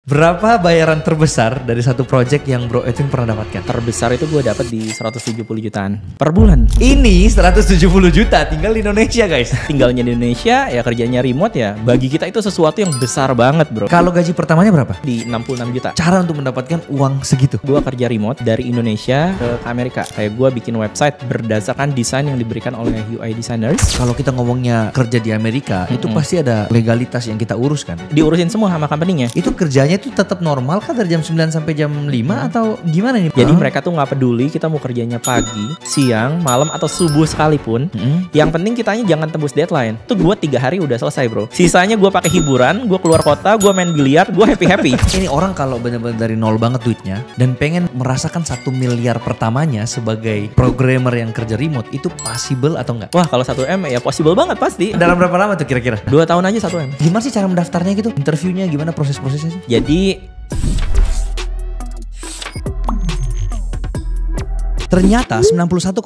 Berapa bayaran terbesar dari satu project yang Bro Edwin pernah dapatkan? Terbesar itu gue dapat di 170 jutaan per bulan. Ini 170 juta tinggal di Indonesia guys. Tinggalnya di Indonesia, ya kerjanya remote ya. Bagi kita itu sesuatu yang besar banget bro. Kalau gaji pertamanya berapa? Di 66 juta. Cara untuk mendapatkan uang segitu? Gue kerja remote dari Indonesia ke Amerika. Kayak gue bikin website berdasarkan desain yang diberikan oleh UI designers. Kalau kita ngomongnya kerja di Amerika, itu pasti ada legalitas yang kita urus kan? Diurusin semua sama company-nya. Itu kerjanya itu tetap normal kan dari jam 9 sampai jam 5 atau gimana nih? Jadi mereka tuh nggak peduli kita mau kerjanya pagi, siang, malam atau subuh sekalipun. Yang penting kitanya jangan tembus deadline. Tuh gue 3 hari udah selesai bro. Sisanya gue pakai hiburan, gue keluar kota, gue main biliar, gue happy. Ini orang kalau benar-benar dari nol banget duitnya dan pengen merasakan 1 miliar pertamanya sebagai programmer yang kerja remote, itu possible atau enggak? Wah kalau 1 M ya possible banget pasti. Dalam berapa lama tuh kira-kira? 2 tahun aja 1 M. Gimana sih cara mendaftarnya gitu? Interviewnya gimana, proses-prosesnya sih? Jadi ternyata 91,6%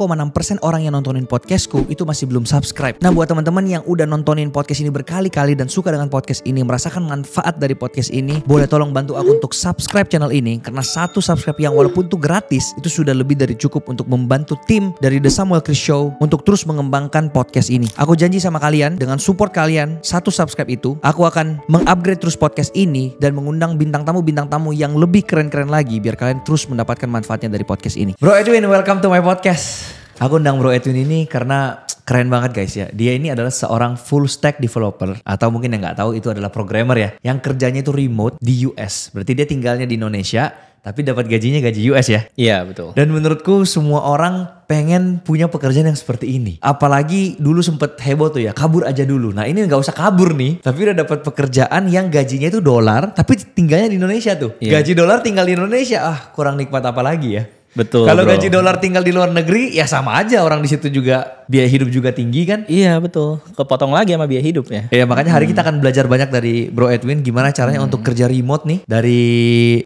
orang yang nontonin podcastku itu masih belum subscribe. Nah buat teman-teman yang udah nontonin podcast ini berkali-kali dan suka dengan podcast ini, merasakan manfaat dari podcast ini, boleh tolong bantu aku untuk subscribe channel ini. Karena 1 subscribe yang walaupun itu gratis, itu sudah lebih dari cukup untuk membantu tim dari The Samuel Chris Show untuk terus mengembangkan podcast ini. Aku janji sama kalian, dengan support kalian 1 subscribe itu, aku akan mengupgrade terus podcast ini dan mengundang bintang tamu yang lebih keren-keren lagi biar kalian terus mendapatkan manfaatnya dari podcast ini. Bro Edwin, welcome to my podcast. Aku undang Bro Edwin ini karena keren banget guys ya. Dia ini adalah seorang full stack developer, atau mungkin yang nggak tahu itu adalah programmer ya, yang kerjanya itu remote di US. Berarti dia tinggalnya di Indonesia tapi dapat gajinya gaji US ya. iya betul. Dan menurutku semua orang pengen punya pekerjaan yang seperti ini. Apalagi dulu sempet heboh tuh ya, kabur aja dulu. Nah ini nggak usah kabur nih, tapi udah dapat pekerjaan yang gajinya itu dolar, tapi tinggalnya di Indonesia tuh. Gaji dolar tinggal di Indonesia, kurang nikmat apa lagi ya. Betul. Kalau bro. gaji dolar tinggal di luar negeri ya sama aja, orang di situ juga biaya hidup juga tinggi kan. Iya betul. Kepotong lagi sama biaya hidup ya. Ya makanya hari kita akan belajar banyak dari Bro Edwin gimana caranya untuk kerja remote nih dari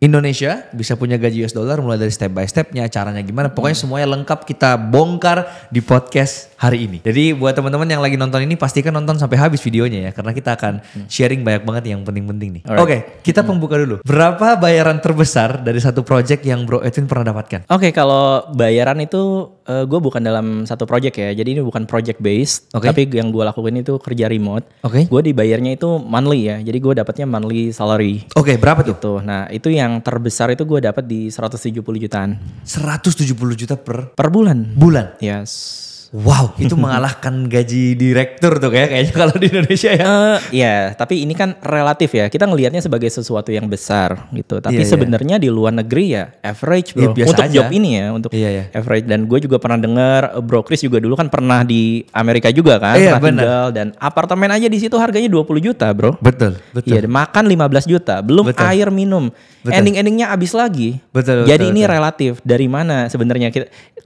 Indonesia, bisa punya gaji US dollar, mulai dari step by stepnya, caranya gimana. Pokoknya semuanya lengkap kita bongkar di podcast hari ini. Jadi buat teman-teman yang lagi nonton ini pastikan nonton sampai habis videonya ya, karena kita akan sharing banyak banget yang penting-penting nih. Oke, kita pembuka dulu. Berapa bayaran terbesar dari satu project yang Bro Edwin pernah dapatkan? Oke, kalau bayaran itu gue bukan dalam satu project ya. Jadi ini bukan project based, tapi yang gue lakukan itu kerja remote. Gue dibayarnya itu monthly ya. Jadi gue dapatnya monthly salary. Oke, berapa tuh? Gitu. Nah, itu yang terbesar itu gue dapat di 170 jutaan. 170 juta per bulan. Bulan? Yes. Wow, itu mengalahkan gaji direktur tuh kayaknya kalau di Indonesia ya. Ya, tapi ini kan relatif ya. Kita ngelihatnya sebagai sesuatu yang besar gitu. Tapi sebenarnya di luar negeri ya average bro. Biasa untuk aja. job ini ya, untuk average. Dan gue juga pernah dengar Bro Chris juga dulu kan pernah di Amerika juga kan. Iya, pernah tinggal dan apartemen aja di situ harganya 20 juta bro. Betul. Iya, makan 15 juta. Belum air minum. Ending-endingnya habis lagi. Jadi ini relatif. Dari mana sebenarnya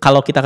kalau kita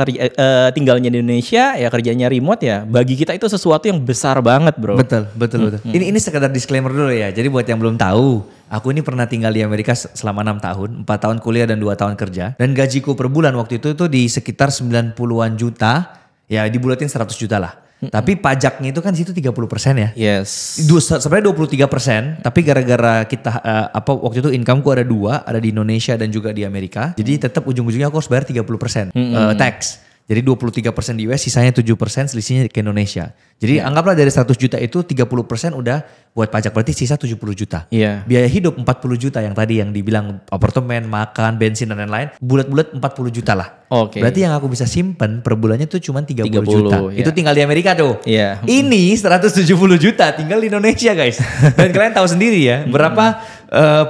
tinggalnya di Indonesia ya kerjanya remote ya, bagi kita itu sesuatu yang besar banget bro. Betul. Ini sekedar disclaimer dulu ya. Jadi buat yang belum tahu, aku ini pernah tinggal di Amerika selama 6 tahun, 4 tahun kuliah dan 2 tahun kerja. Dan gajiku per bulan waktu itu tuh di sekitar 90-an juta, ya dibulatin 100 juta lah. Tapi pajaknya itu kan situ 30% ya. Yes. Sebenarnya 23%, tapi gara-gara kita waktu itu incomeku ada 2, ada di Indonesia dan juga di Amerika. Jadi tetap ujung-ujungnya aku harus bayar 30% tax. Jadi 23% di US, sisanya 7% selisihnya ke Indonesia. Jadi anggaplah dari 100 juta itu 30% udah buat pajak, berarti sisa 70 juta. Biaya hidup 40 juta yang tadi yang dibilang apartemen, makan, bensin dan lain-lain. Bulat-bulat 40 juta lah. Berarti yang aku bisa simpen per bulannya tuh cuma 30 juta. Itu tinggal di Amerika tuh. Ini 170 juta tinggal di Indonesia guys. Dan kalian tahu sendiri ya berapa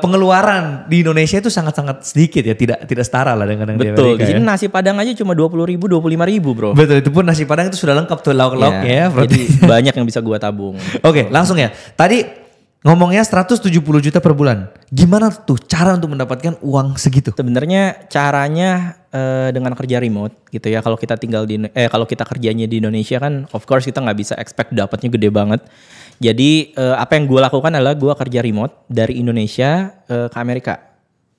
pengeluaran di Indonesia itu sangat-sangat sedikit ya. Tidak setara lah dengan yang di Amerika. Betul, jadi nasi padang aja cuma 20.000, 25.000 bro. Betul, itu pun nasi padang itu sudah lengkap tuh lauk-lauknya ya. Jadi banyak yang bisa gua tabung. Oke, langsung ya. Tadi ngomongnya 170 juta per bulan. Gimana tuh cara untuk mendapatkan uang segitu? Sebenarnya caranya dengan kerja remote gitu ya. Kalau kita kalau kita kerjanya di Indonesia kan of course kita nggak bisa expect dapatnya gede banget. Jadi apa yang gue lakukan adalah gue kerja remote dari Indonesia ke Amerika.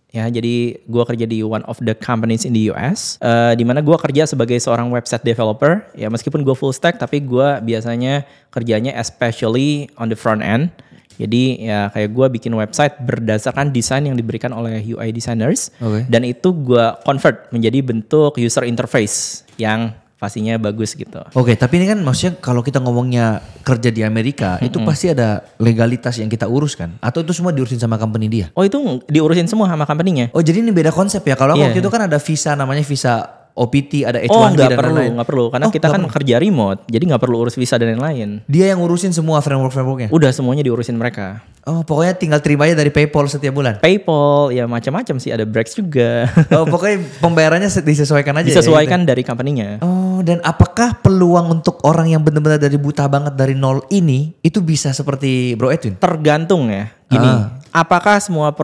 Ya, jadi gue kerja di one of the companies in the US, di mana gue kerja sebagai seorang website developer. Ya, meskipun gue full stack, tapi gue biasanya kerjanya especially on the front end. Jadi ya kayak gue bikin website berdasarkan desain yang diberikan oleh UI designers. Dan itu gue convert menjadi bentuk user interface yang pastinya bagus gitu. Oke, tapi ini kan maksudnya kalau kita ngomongnya kerja di Amerika, itu pasti ada legalitas yang kita urus kan? Atau itu semua diurusin sama company dia? Oh itu diurusin semua sama company-nya. Oh jadi ini beda konsep ya? Kalau waktu itu kan ada visa namanya visa OPT, ada H1B dan lain-lain. Nggak perlu. Karena kita kan kerja remote, jadi nggak perlu urus visa dan lain-lain. Dia yang ngurusin semua framework-frameworknya? Udah semuanya diurusin mereka. Oh pokoknya tinggal terima aja dari PayPal setiap bulan? PayPal, ya macam-macam sih, ada Brex juga. Oh pokoknya pembayarannya disesuaikan aja. Disesuaikan ya, dari company-nya. Oh dan apakah peluang untuk orang yang benar-benar dari buta banget dari nol ini, itu bisa seperti Bro Edwin? Tergantung ya, gini. Apakah semua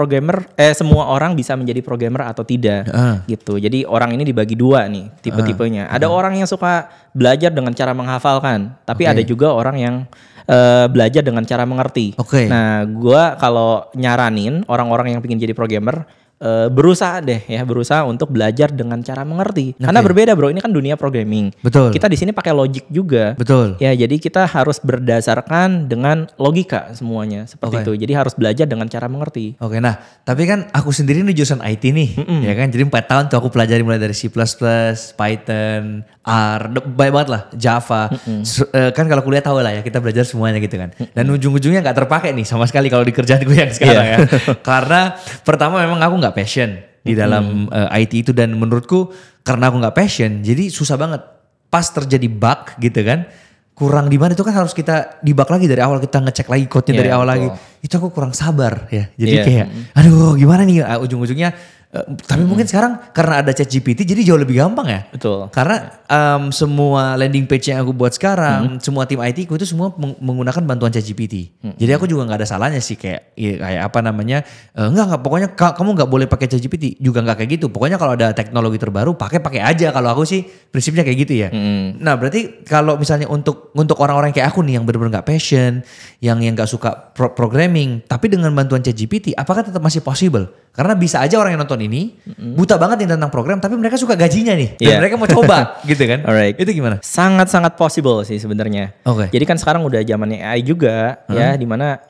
semua orang bisa menjadi programmer atau tidak gitu. Jadi orang ini dibagi dua nih tipe-tipenya. Ada orang yang suka belajar dengan cara menghafalkan, tapi ada juga orang yang belajar dengan cara mengerti. Nah, gua kalau nyaranin orang-orang yang ingin jadi programmer, berusaha untuk belajar dengan cara mengerti. Karena berbeda bro, ini kan dunia programming. Betul. Kita di sini pakai logic juga. Betul. Ya jadi kita harus berdasarkan dengan logika semuanya seperti itu. Jadi harus belajar dengan cara mengerti. Oke, nah tapi kan aku sendiri nih jurusan IT nih, ya kan. Jadi 4 tahun tuh aku pelajari mulai dari C++, Python, R, banyak banget lah, Java. Kan kalau kuliah tahu lah ya, kita belajar semuanya gitu kan. Dan ujung-ujungnya nggak terpakai nih sama sekali kalau di kerjaan gue yang sekarang ya. Karena pertama memang aku nggak passion di dalam IT itu, dan menurutku karena aku nggak passion, jadi susah banget pas terjadi bug gitu kan. Kurang di mana itu kan harus kita debug lagi dari awal, kita ngecek lagi code-nya dari awal lagi. Itu aku kurang sabar ya. Jadi kayak aduh gimana nih ujung-ujungnya. Tapi mungkin sekarang karena ada ChatGPT jadi jauh lebih gampang ya. Betul. Karena semua landing page yang aku buat sekarang, semua tim IT ku itu semua menggunakan bantuan ChatGPT. Jadi aku juga nggak ada salahnya sih kayak apa namanya, enggak pokoknya kamu nggak boleh pakai ChatGPT, juga nggak kayak gitu. Pokoknya kalau ada teknologi terbaru pakai aja. Kalau aku sih prinsipnya kayak gitu ya. Nah berarti kalau misalnya untuk orang-orang kayak aku nih yang benar-benar nggak passion, yang nggak suka programming, tapi dengan bantuan ChatGPT, apakah tetap masih possible? Karena bisa aja orang yang nonton ini buta banget nih tentang program, tapi mereka suka gajinya nih, dan mereka mau coba gitu kan. Alright. Itu gimana? Sangat possible sih sebenarnya. Jadi kan sekarang udah zamannya AI juga ya, dimana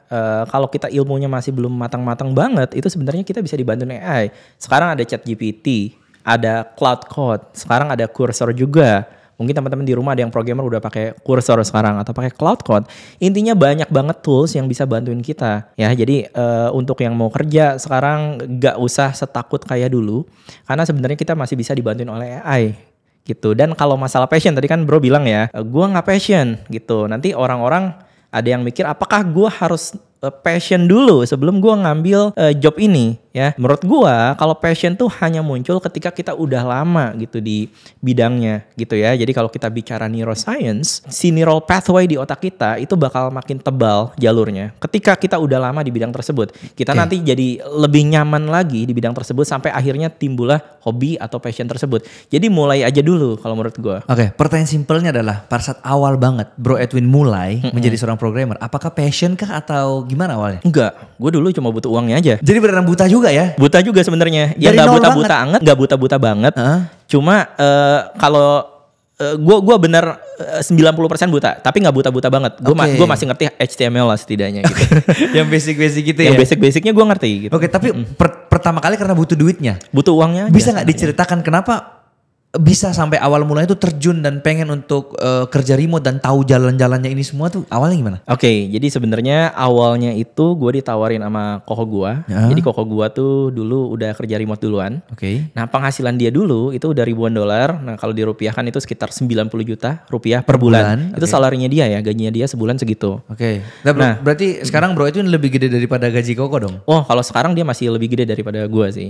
kalau kita ilmunya masih belum matang-matang banget, itu sebenarnya kita bisa dibantu AI. Sekarang ada ChatGPT, ada Cloud Code, sekarang ada Cursor juga. Mungkin teman-teman di rumah ada yang programmer udah pakai Cursor sekarang atau pakai Cloud Code. Intinya banyak banget tools yang bisa bantuin kita ya. Jadi untuk yang mau kerja sekarang gak usah setakut kayak dulu, karena sebenarnya kita masih bisa dibantuin oleh AI gitu. Dan kalau masalah passion, tadi kan bro bilang ya, gue gak passion gitu. Nanti orang-orang ada yang mikir apakah gue harus passion dulu sebelum gue ngambil job ini ya. Menurut gue kalau passion tuh hanya muncul ketika kita udah lama gitu di bidangnya gitu ya. Jadi kalau kita bicara neuroscience, si neural pathway di otak kita itu bakal makin tebal jalurnya ketika kita udah lama di bidang tersebut. Kita nanti jadi lebih nyaman lagi di bidang tersebut sampai akhirnya timbullah hobi atau passion tersebut. Jadi mulai aja dulu kalau menurut gue. Pertanyaan simpelnya adalah pada saat awal banget Bro Edwin mulai menjadi seorang programmer, apakah passion kah atau gimana awalnya? Enggak, gue dulu cuma butuh uangnya aja. Jadi beneran buta juga ya? Buta juga sebenarnya. Ya nggak buta-buta banget. Cuma kalau gue bener 90% buta, tapi nggak buta-buta banget. Gue masih ngerti HTML lah setidaknya gitu. Yang basic-basic gitu ya? Yang basic-basicnya gue ngerti gitu. Tapi pertama kali karena butuh duitnya? Butuh uangnya aja. Bisa nggak diceritakan kenapa bisa sampai awal mulanya itu terjun dan pengen untuk kerja remote dan tahu jalan-jalannya ini semua tuh awalnya gimana? Jadi sebenarnya awalnya itu gue ditawarin sama koko gue. Jadi koko gue tuh dulu udah kerja remote duluan. Nah penghasilan dia dulu itu udah ribuan dolar. Nah kalau dirupiahkan itu sekitar 90 juta rupiah per bulan. Itu salarinya dia ya, gajinya dia sebulan segitu. Nah berarti sekarang bro itu lebih gede daripada gaji koko dong? Oh kalau sekarang dia masih lebih gede daripada gue sih.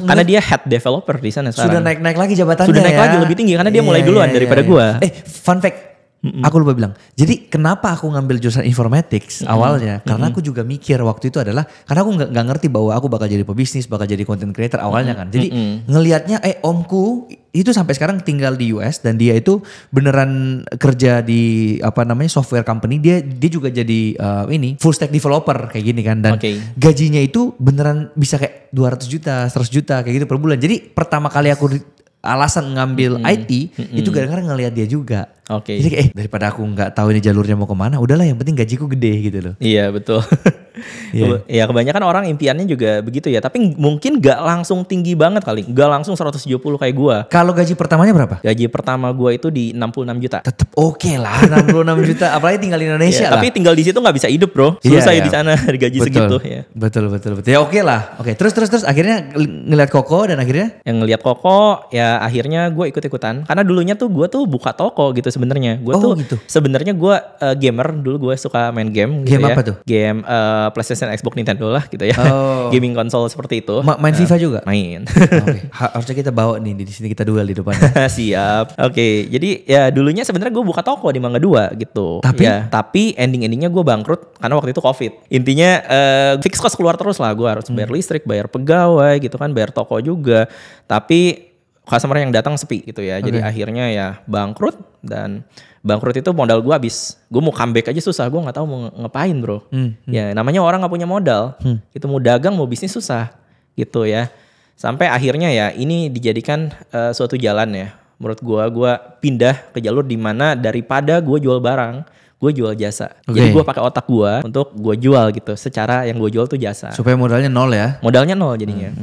Karena dia head developer di sana sekarang. Sudah naik-naik lagi jabatannya. Naik lagi lebih tinggi karena dia mulai duluan daripada gua. Fun fact, aku lupa bilang. Jadi kenapa aku ngambil jurusan informatics awalnya? Karena aku juga mikir waktu itu adalah karena aku nggak ngerti bahwa aku bakal jadi pebisnis, bakal jadi content creator awalnya kan. Jadi ngelihatnya omku itu sampai sekarang tinggal di US dan dia itu beneran kerja di software company. Dia juga jadi full stack developer kayak gini kan, dan gajinya itu beneran bisa kayak 200 juta, 100 juta kayak gitu per bulan. Jadi pertama kali aku alasan ngambil IT itu gara-gara ngelihat dia juga. Jadi daripada aku nggak tahu ini jalurnya mau kemana, udahlah yang penting gajiku gede gitu loh. Iya betul. Ya kebanyakan orang impiannya juga begitu ya. Tapi mungkin gak langsung tinggi banget kali. Gak langsung 170 kayak gue. Kalau gaji pertamanya berapa? Gaji pertama gue itu di 66 juta. Tetep oke lah 66 juta. Apalagi tinggal di Indonesia lah. Tapi tinggal di situ gak bisa hidup bro. Susah ya di sana gaji segitu ya. Betul. Ya oke lah. Oke, terus akhirnya ngeliat Koko dan akhirnya? Yang ngeliat Koko ya akhirnya gue ikut-ikutan. Karena dulunya tuh gue tuh buka toko gitu sebenarnya. Gue tuh gitu. Sebenarnya gue gamer dulu, gue suka main game. Game gitu apa ya. tuh? Game PlayStation, Xbox, Nintendo lah gitu ya. Gaming konsol seperti itu. Main FIFA juga? Main. Oke. Harusnya kita bawa nih di sini, kita duel di depan. Siap. Oke. Jadi ya dulunya sebenarnya gue buka toko di Mangga 2 gitu. Tapi endingnya gue bangkrut karena waktu itu COVID. Intinya fix cost keluar terus lah. Gue harus bayar listrik, bayar pegawai gitu kan, bayar toko juga. Tapi customer yang datang sepi gitu ya. Jadi akhirnya ya bangkrut, dan bangkrut itu modal gue habis. Gue mau comeback aja susah, gue nggak tahu mau ngapain bro. Ya namanya orang nggak punya modal. Itu mau dagang mau bisnis susah gitu ya. Sampai akhirnya ya ini dijadikan suatu jalan ya. Menurut gue pindah ke jalur di mana daripada gue jual barang, gue jual jasa. Jadi gue pakai otak gue untuk gue jual gitu. Secara yang gue jual tuh jasa. Supaya modalnya nol ya? Modalnya nol jadinya.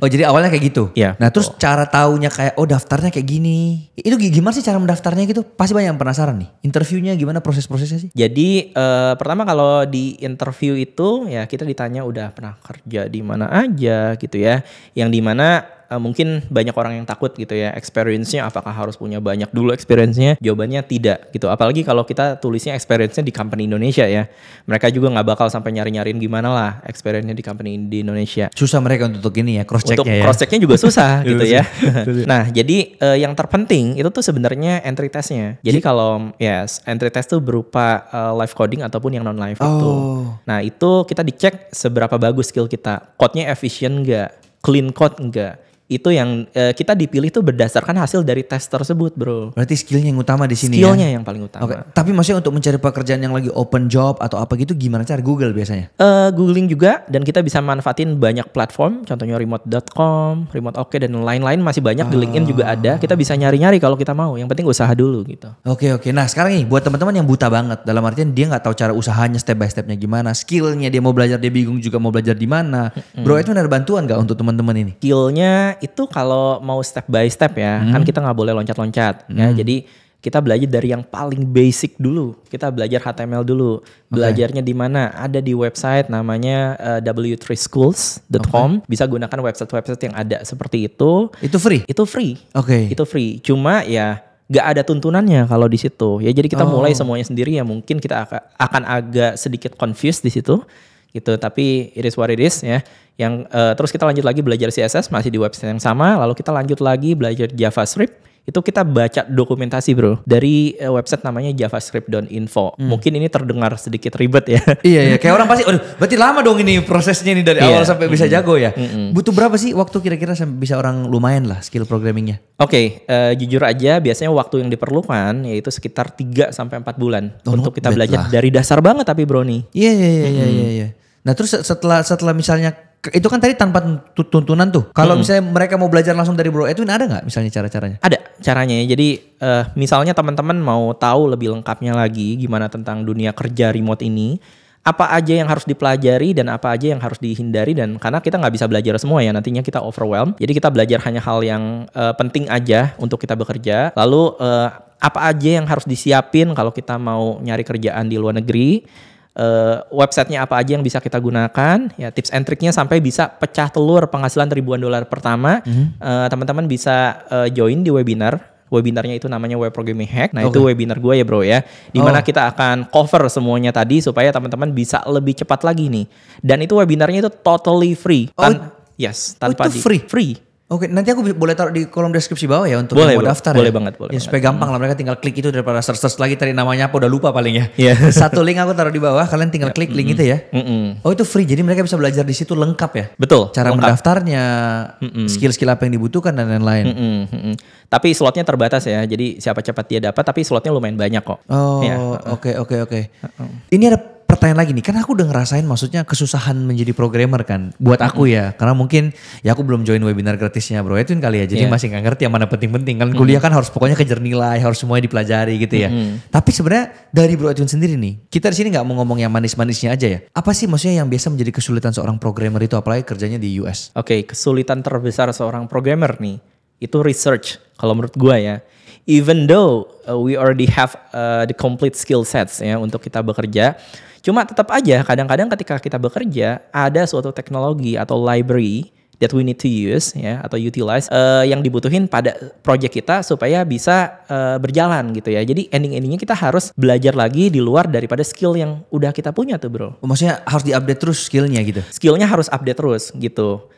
Oh jadi awalnya kayak gitu? Iya. Nah terus cara taunya kayak daftarnya kayak gini. Itu gimana sih cara mendaftarnya gitu? Pasti banyak yang penasaran nih. Interviewnya gimana, proses-prosesnya sih? Jadi pertama kalau di interview itu ya kita ditanya udah pernah kerja di mana aja gitu ya. Yang dimana mungkin banyak orang yang takut gitu ya, experience-nya apakah harus punya banyak dulu experience-nya? Jawabannya tidak gitu. Apalagi kalau kita tulisnya experience-nya di company Indonesia ya. Mereka juga gak bakal sampai nyari-nyariin gimana lah experience-nya di company di Indonesia. Susah mereka untuk ini ya, cross-check-nya untuk ya. cross-check-nya juga susah gitu ya. Nah jadi yang terpenting itu tuh sebenarnya entry test-nya. Jadi kalau entry test tuh berupa live coding ataupun yang non-live itu. Nah itu kita dicek seberapa bagus skill kita. Code-nya efisien gak? Clean code enggak? Itu yang kita dipilih tuh berdasarkan hasil dari tes tersebut bro. Berarti skillnya yang utama di sini skillnya yang paling utama. Tapi maksudnya untuk mencari pekerjaan yang lagi open job atau apa gitu gimana cara? Google biasanya? Googling juga, dan kita bisa manfaatin banyak platform. Contohnya remote.com, remote oke, dan lain-lain masih banyak. Di LinkedIn juga ada. Kita bisa nyari-nyari kalau kita mau. Yang penting usaha dulu gitu. Oke. Nah sekarang nih buat teman-teman yang buta banget. Dalam artian dia gak tahu cara usahanya step by stepnya gimana. Skillnya dia mau belajar, dia bingung juga mau belajar di mana. Bro itu ada bantuan gak untuk teman-teman ini? Skillnya itu kalau mau step by step ya, kan kita nggak boleh loncat-loncat ya. Jadi kita belajar dari yang paling basic dulu. Kita belajar HTML dulu. Belajarnya di mana? Ada di website namanya w3schools.com. Bisa gunakan website-website yang ada seperti itu. Itu free? Itu free. Oke. Itu free. Cuma ya gak ada tuntunannya kalau di situ. Ya jadi kita mulai semuanya sendiri ya. Mungkin kita akan agak sedikit confused di situ. Gitu, tapi it is what it is ya. Yang terus kita lanjut lagi belajar CSS masih di website yang sama, lalu kita lanjut lagi belajar JavaScript. Itu kita baca dokumentasi bro dari website namanya javascript.info. Mungkin ini terdengar sedikit ribet ya. Iya kayak orang pasti berarti lama dong ini prosesnya ini dari awal sampai bisa jago ya. Butuh berapa sih waktu kira-kira sampai bisa orang lumayan lah skill programmingnya? Oke, jujur aja biasanya waktu yang diperlukan yaitu sekitar 3 sampai 4 bulan untuk kita belajar dari dasar banget tapi bro nih. Iya. Nah terus setelah misalnya itu kan tadi tanpa tuntunan tuh. Kalau misalnya mereka mau belajar langsung dari Bro Edwin ada nggak misalnya cara-caranya? Ada caranya ya. Jadi misalnya teman-teman mau tahu lebih lengkapnya lagi gimana tentang dunia kerja remote ini, apa aja yang harus dipelajari dan apa aja yang harus dihindari, dan karena kita nggak bisa belajar semua ya, nantinya kita overwhelm. Jadi kita belajar hanya hal yang penting aja untuk kita bekerja. Lalu apa aja yang harus disiapin kalau kita mau nyari kerjaan di luar negeri. Websitenya apa aja yang bisa kita gunakan ya, tips and triknya sampai bisa pecah telur penghasilan ribuan dolar pertama. Teman-teman bisa join di webinarnya itu namanya Web Programming Hack. Nah itu webinar gue ya bro ya, dimana kita akan cover semuanya tadi supaya teman-teman bisa lebih cepat lagi nih. Dan itu webinarnya itu totally free. Tanpa itu free? Oke, nanti aku boleh taruh di kolom deskripsi bawah ya untuk yang mau daftar boleh ya? Banget. Ya supaya gampang lah, mereka tinggal klik itu daripada search lagi tadi namanya apa udah lupa paling ya. Satu link aku taruh di bawah, kalian tinggal klik link itu ya. Oh itu free, jadi mereka bisa belajar di situ lengkap ya? Betul. Cara lengkap. Mendaftarnya, skill-skill apa yang dibutuhkan dan lain-lain. Tapi slotnya terbatas ya, jadi siapa cepat dia dapat, tapi slotnya lumayan banyak kok. Oke. Ini ada pertanyaan lagi nih, kan aku udah ngerasain maksudnya kesusahan menjadi programmer kan. Buat aku ya, karena mungkin ya aku belum join webinar gratisnya Bro Edwin kali ya. Jadi masih gak ngerti yang mana penting-penting kan. Kuliah kan harus pokoknya kejar nilai, harus semuanya dipelajari gitu ya. Tapi sebenarnya dari Bro Edwin sendiri nih, kita di sini gak mau ngomong yang manis-manisnya aja ya. Apa sih maksudnya yang biasa menjadi kesulitan seorang programmer itu apalagi kerjanya di US? Oke, kesulitan terbesar seorang programmer nih, itu research kalau menurut gua ya. Even though we already have the complete skill sets ya untuk kita bekerja, cuma tetap aja kadang-kadang ketika kita bekerja ada suatu teknologi atau library that we need to use ya atau utilize yang dibutuhin pada project kita supaya bisa berjalan gitu ya. Jadi ending-endingnya kita harus belajar lagi di luar daripada skill yang udah kita punya tuh bro. Maksudnya harus diupdate terus skillnya gitu? Skillnya harus update terus gitu.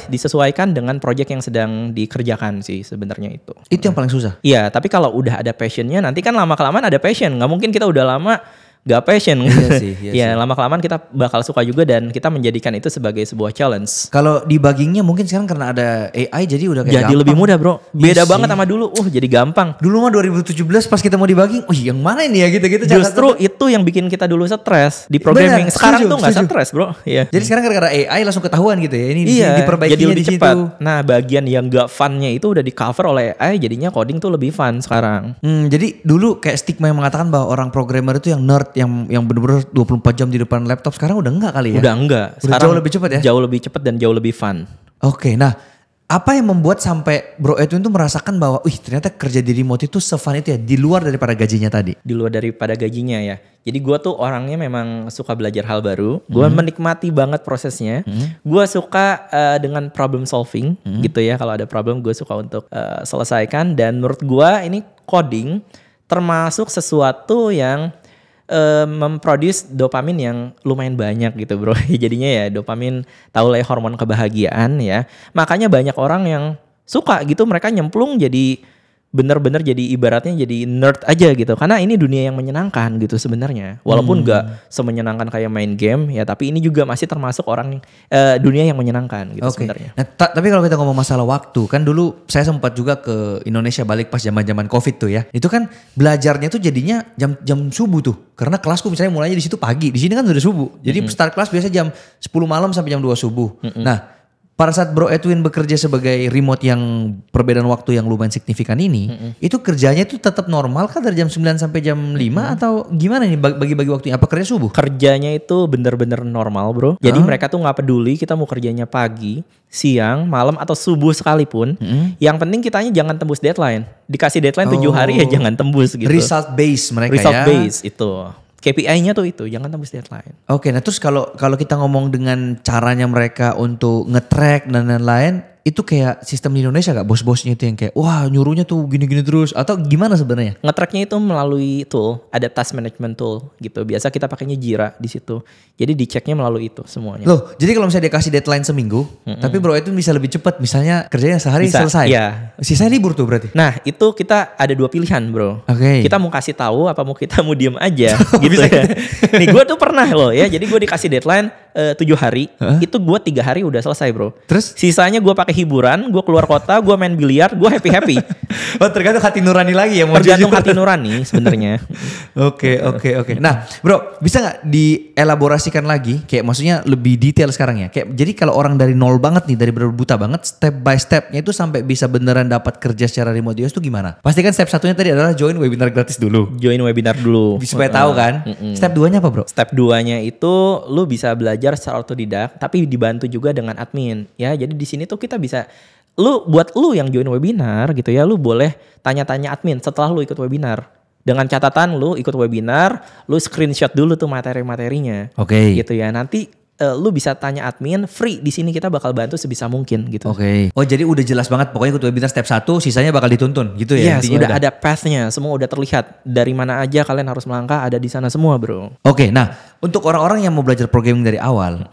Disesuaikan dengan project yang sedang dikerjakan sih sebenarnya itu. Itu yang paling susah? Iya, tapi kalau udah ada passionnya nanti kan lama-kelamaan ada passion. Nggak mungkin kita udah lama gak passion. Iya sih. Ya lama-kelamaan kita bakal suka juga dan kita menjadikan itu sebagai sebuah challenge. Kalau debuggingnya mungkin sekarang karena ada AI jadi udah kayak jadi gampang. Lebih mudah bro. Beda Iya banget sih. sama dulu. Jadi gampang. Dulu mah 2017 pas kita mau debugging, yang mana ini ya gitu-gitu. Justru itu yang bikin kita dulu stres di programming. Bener, sekarang setuju, tuh nggak setuju. stres bro. Iya. Jadi sekarang gara-gara AI langsung ketahuan gitu ya. Ini diperbaikinya jadi lebih di situ. cepat. Nah bagian yang gak funnya itu udah di cover oleh AI. Jadinya coding tuh lebih fun sekarang. Jadi dulu kayak stigma yang mengatakan bahwa orang programmer itu yang nerd, yang bener-bener 24 jam di depan laptop. Sekarang udah enggak kali ya? Udah enggak. Udah Sekarang jauh lebih cepat ya? Jauh lebih cepat dan jauh lebih fun. Oke, nah apa yang membuat sampai Bro Edwin tuh merasakan bahwa ternyata kerja di remote itu se-fun itu ya, di luar daripada gajinya tadi? Di luar daripada gajinya ya. Jadi gue tuh orangnya memang suka belajar hal baru. Gue menikmati banget prosesnya. Gue suka dengan problem solving gitu ya. Kalau ada problem gue suka untuk selesaikan. Dan menurut gue ini coding termasuk sesuatu yang memproduce dopamin yang lumayan banyak gitu bro. Jadinya ya dopamin tahu lah ya, hormon kebahagiaan ya. Makanya banyak orang yang suka gitu, mereka nyemplung jadi bener-bener jadi ibaratnya jadi nerd aja gitu. Karena ini dunia yang menyenangkan gitu sebenarnya. Walaupun gak semenyenangkan kayak main game ya, tapi ini juga masih termasuk orang dunia yang menyenangkan gitu sebenarnya. Nah, tapi kalau kita ngomong masalah waktu, kan dulu saya sempat juga ke Indonesia balik pas zaman-zaman Covid tuh ya. Itu kan belajarnya tuh jadinya jam subuh tuh. Karena kelasku misalnya mulainya di situ pagi, di sini kan udah subuh. Jadi start kelas biasa jam 10 malam sampai jam 2 subuh. Nah, pada saat Bro Edwin bekerja sebagai remote yang perbedaan waktu yang lumayan signifikan ini, itu kerjanya itu tetap normal kan dari jam 9 sampai jam 5 atau gimana nih bagi-bagi waktunya? Apa kerja subuh? Kerjanya itu bener-bener normal bro. Jadi mereka tuh gak peduli kita mau kerjanya pagi, siang, malam atau subuh sekalipun. Yang penting kitanya jangan tembus deadline. Dikasih deadline 7 hari ya jangan tembus gitu. Result based mereka Result ya? based itu. KPI-nya tuh itu, jangan tembus deadline. Oke, nah terus kalau kita ngomong dengan caranya mereka untuk nge-track dan lain-lain, itu kayak sistem di Indonesia gak bos-bosnya itu yang kayak wah nyuruhnya tuh gini-gini terus atau gimana sebenarnya? Nge-tracknya itu melalui tool, ada task management tool gitu. Biasa kita pakainya Jira di situ. Jadi diceknya melalui itu semuanya. Loh, jadi kalau misalnya dia kasih deadline seminggu, tapi Bro itu bisa lebih cepat. Misalnya kerjanya sehari Bisa, selesai. iya. Sisanya libur tuh berarti. Nah itu kita ada 2 pilihan bro. Oke. Kita mau kasih tahu apa mau kita mau diem aja gitu ya. Nih gue tuh pernah loh ya. Jadi gue dikasih deadline 7 hari. Itu gue 3 hari udah selesai bro. Terus? Sisanya gue pakai hiburan, gue keluar kota, gue main biliar, gue happy. Oh tergantung hati nurani lagi ya mau Tergantung jujur. hati nurani sebenarnya. Oke. Nah Bro bisa gak dielaborasikan lagi kayak maksudnya lebih detail sekarang ya. Kayak jadi kalau orang dari nol banget nih, dari bener buta banget, step by stepnya itu sampai bisa beneran dapat kerja secara remote US itu gimana? Pasti kan step satunya tadi adalah join webinar gratis dulu. Join webinar dulu. Supaya tahu kan. Step 2-nya apa Bro? Step 2-nya itu lu bisa belajar secara otodidak tapi dibantu juga dengan admin ya. Jadi di sini tuh kita bisa buat lu yang join webinar gitu ya, lu boleh tanya-tanya admin setelah lu ikut webinar. Dengan catatan lu ikut webinar, lu screenshot dulu tuh materi-materinya. Oke. Gitu ya. Nanti lu bisa tanya admin free, di sini kita bakal bantu sebisa mungkin gitu. Oke. Oh jadi udah jelas banget pokoknya ikut webinar step 1 sisanya bakal dituntun gitu ya. Yes, udah ada path-nya, semua udah terlihat. Dari mana aja kalian harus melangkah ada di sana semua, Bro. Oke, nah untuk orang-orang yang mau belajar programming dari awal,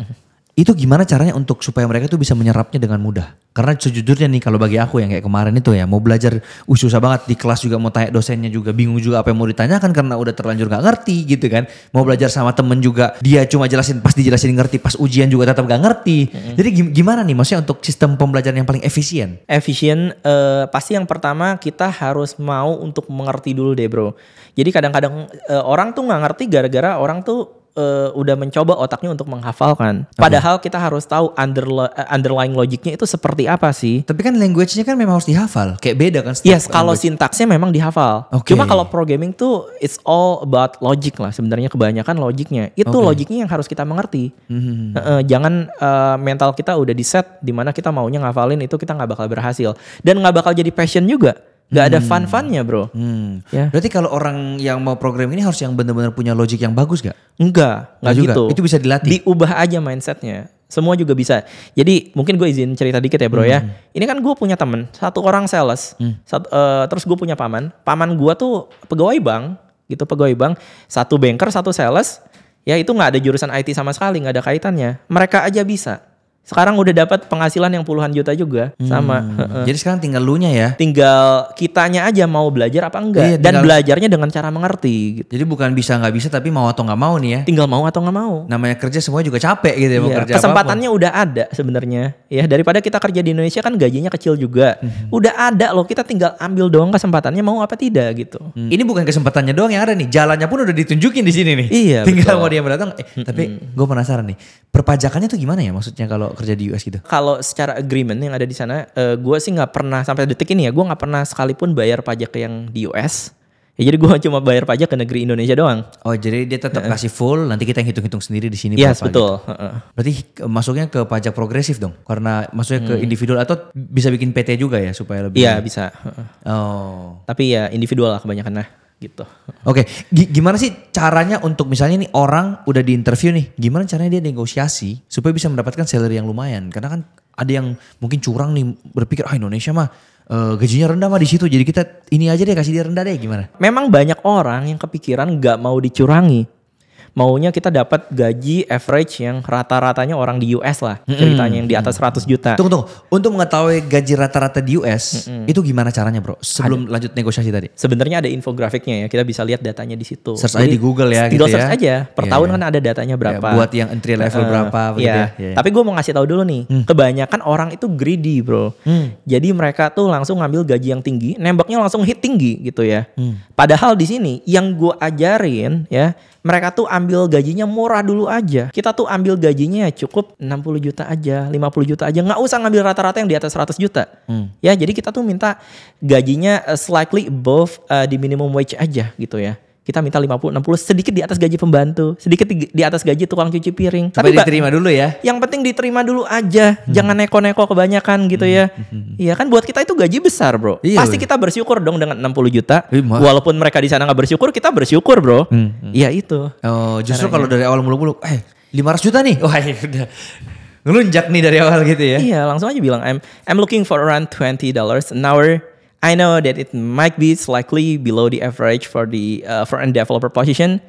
Itu gimana caranya untuk supaya mereka tuh bisa menyerapnya dengan mudah? Karena sejujurnya nih kalau bagi aku yang kayak kemarin itu ya mau belajar susah banget di kelas juga mau tanya dosennya juga bingung juga apa yang mau ditanyakan karena udah terlanjur gak ngerti gitu kan. Mau belajar sama temen juga dia cuma jelasin pas dijelasin ngerti pas ujian juga tetap gak ngerti. Jadi gimana nih maksudnya untuk sistem pembelajaran yang paling efisien? Efisien pasti yang pertama kita harus mau untuk mengerti dulu deh bro. Jadi kadang-kadang orang tuh gak ngerti gara-gara orang tuh udah mencoba otaknya untuk menghafalkan. Padahal kita harus tahu underlying logiknya itu seperti apa sih. Tapi kan language-nya kan memang harus dihafal. Kayak beda kan. Yes, kalau sintaksnya memang dihafal. Okay. Cuma kalau programming tuh it's all about logic lah. Sebenarnya kebanyakan logiknya. Itu logiknya yang harus kita mengerti. Jangan mental kita udah di set dimana kita maunya ngafalin itu kita gak bakal berhasil. Dan gak bakal jadi passion juga. Gak ada fun-funnya bro. Ya. Berarti kalau orang yang mau program ini harus yang benar-benar punya logik yang bagus gak? Enggak juga. gitu. Itu bisa dilatih? Diubah aja mindsetnya. Semua juga bisa. Jadi mungkin gue izin cerita dikit ya bro ya. Ini kan gue punya temen, satu orang sales. Terus gue punya paman. Paman gue tuh pegawai bank gitu, pegawai bank. Satu banker, satu sales. Ya itu gak ada jurusan IT sama sekali, gak ada kaitannya. Mereka aja bisa. Sekarang udah dapat penghasilan yang puluhan juta juga sama. Jadi sekarang tinggal lunya ya. Tinggal kitanya aja mau belajar apa enggak. Dan belajarnya dengan cara mengerti. Gitu. Jadi bukan bisa nggak bisa tapi mau atau nggak mau nih ya. Tinggal mau atau nggak mau. Namanya kerja semuanya juga capek gitu ya. Mau kerja kesempatannya apapun. Udah ada sebenarnya. Ya daripada kita kerja di Indonesia kan gajinya kecil juga. Udah ada loh, kita tinggal ambil doang kesempatannya mau apa tidak gitu. Ini bukan kesempatannya doang yang ada nih. Jalannya pun udah ditunjukin di sini nih. Iya. Tinggal mau dia datang. Tapi gue penasaran nih. Perpajakannya tuh gimana ya maksudnya kalau kerja di US gitu? Kalau secara agreement yang ada di sana, gue sih nggak pernah sampai detik ini ya, gue nggak pernah sekalipun bayar pajak yang di US. Ya jadi gue cuma bayar pajak ke negeri Indonesia doang. Oh jadi dia tetap kasih full, nanti kita yang hitung-hitung sendiri di sini. Iya yes, betul. Gitu. Berarti masuknya ke pajak progresif dong, karena masuknya ke individual atau bisa bikin PT juga ya supaya lebih. Iya bisa. Tapi ya individual lah kebanyakan lah. Gitu. Oke, gimana sih caranya untuk misalnya nih orang udah di interview nih, gimana caranya dia negosiasi supaya bisa mendapatkan salary yang lumayan? Karena kan ada yang mungkin curang nih berpikir Indonesia mah gajinya rendah mah di situ, jadi kita ini aja deh kasih dia rendah deh, gimana? Memang banyak orang yang kepikiran nggak mau dicurangi. Maunya kita dapat gaji average yang rata-ratanya orang di US lah. Ceritanya yang di atas 100 juta. Tunggu. Untuk mengetahui gaji rata-rata di US, itu gimana caranya bro? Sebelum lanjut negosiasi tadi. Sebenarnya ada infografiknya ya. Kita bisa lihat datanya di situ. Search aja di Google ya. Tinggal gitu search aja. Per tahun kan ada datanya berapa. Buat yang entry level berapa. Tapi gue mau ngasih tahu dulu nih. Kebanyakan orang itu greedy bro. Jadi mereka tuh langsung ngambil gaji yang tinggi. Nembaknya langsung hit tinggi gitu ya. Padahal di sini yang gue ajarin ya. Mereka tuh ambil gajinya murah dulu aja. Kita tuh ambil gajinya ya cukup 60 juta aja, 50 juta aja. Nggak usah ngambil rata-rata yang di atas 100 juta. Ya jadi kita tuh minta gajinya slightly above di minimum wage aja gitu ya. Kita minta 50-60 sedikit di atas gaji pembantu, sedikit di atas gaji tukang cuci piring. Tapi diterima dulu ya. Yang penting diterima dulu aja, jangan neko-neko kebanyakan gitu ya. Iya kan buat kita itu gaji besar bro. Pasti kita bersyukur dong dengan 60 juta. Walaupun mereka di sana nggak bersyukur, kita bersyukur bro. Iya itu. Oh justru kalau dari awal mulu-mulu, 500 juta nih, wah udah ngelunjak nih dari awal gitu ya. Iya langsung aja bilang I'm looking for around $20 an hour. I know that it might be slightly below the average for the front-end developer position,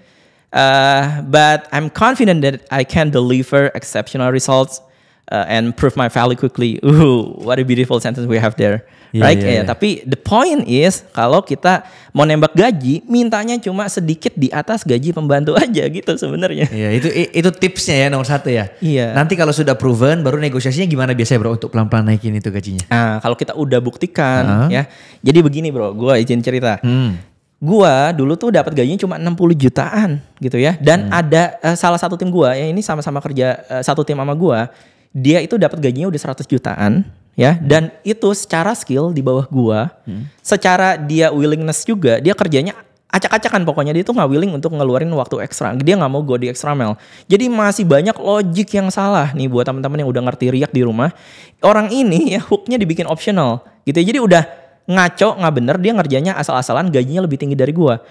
but I'm confident that I can deliver exceptional results and prove my value quickly. What a beautiful sentence we have there, right? Tapi the point is kalau kita mau nembak gaji, mintanya cuma sedikit di atas gaji pembantu aja gitu sebenarnya. Iya, itu tipsnya ya nomor 1 ya. Iya. Nanti kalau sudah proven, baru negosiasinya gimana biasanya bro untuk pelan-pelan naikin itu gajinya? Kalau kita udah buktikan ya. Jadi begini bro, gue izin cerita. Gua dulu tuh dapat gajinya cuma 60 jutaan gitu ya. Dan ada salah satu tim gua ya ini sama-sama kerja satu tim sama gua. Dia itu dapat gajinya udah 100 jutaan ya. Dan itu secara skill di bawah gua. Secara dia willingness juga, dia kerjanya acak-acakan pokoknya. Dia tuh gak willing untuk ngeluarin waktu ekstra. Dia gak mau go di extra mile. Jadi masih banyak logik yang salah nih buat teman-teman yang udah ngerti React di rumah. Orang ini ya hooknya dibikin optional gitu ya. Jadi udah ngaco nggak bener, dia ngerjanya asal-asalan, gajinya lebih tinggi dari gua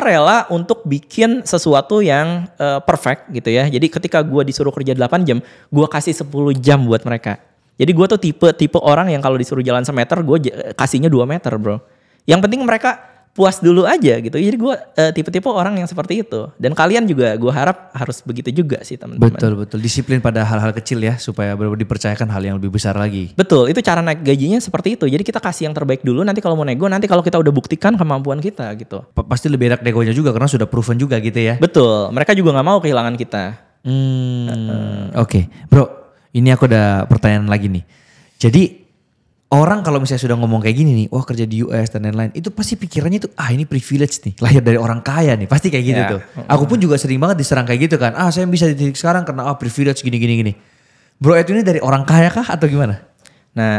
rela untuk bikin sesuatu yang perfect gitu ya. Jadi ketika gua disuruh kerja 8 jam, gua kasih 10 jam buat mereka. Jadi gua tuh tipe orang yang kalau disuruh jalan semeter, gua kasihnya 2 meter bro. Yang penting mereka puas dulu aja gitu. Jadi gue tipe-tipe orang yang seperti itu. Dan kalian juga gue harap harus begitu juga sih teman-teman. Betul. Disiplin pada hal-hal kecil ya supaya benar-benar dipercayakan hal yang lebih besar lagi. Betul, itu cara naik gajinya seperti itu. Jadi kita kasih yang terbaik dulu, nanti kalau mau nego, nanti kalau kita udah buktikan kemampuan kita gitu. Pasti lebih enak negonya juga karena sudah proven juga gitu ya. Betul, mereka juga nggak mau kehilangan kita. Oke. Bro, ini aku ada pertanyaan lagi nih. Jadi orang kalau misalnya sudah ngomong kayak gini nih, wah kerja di US dan lain-lain, itu pasti pikirannya tuh, ini privilege nih, lahir dari orang kaya nih, pasti kayak gitu tuh. Aku pun juga sering banget diserang kayak gitu kan, saya bisa di titik sekarang karena privilege gini. Bro itu ini dari orang kaya kah atau gimana? Nah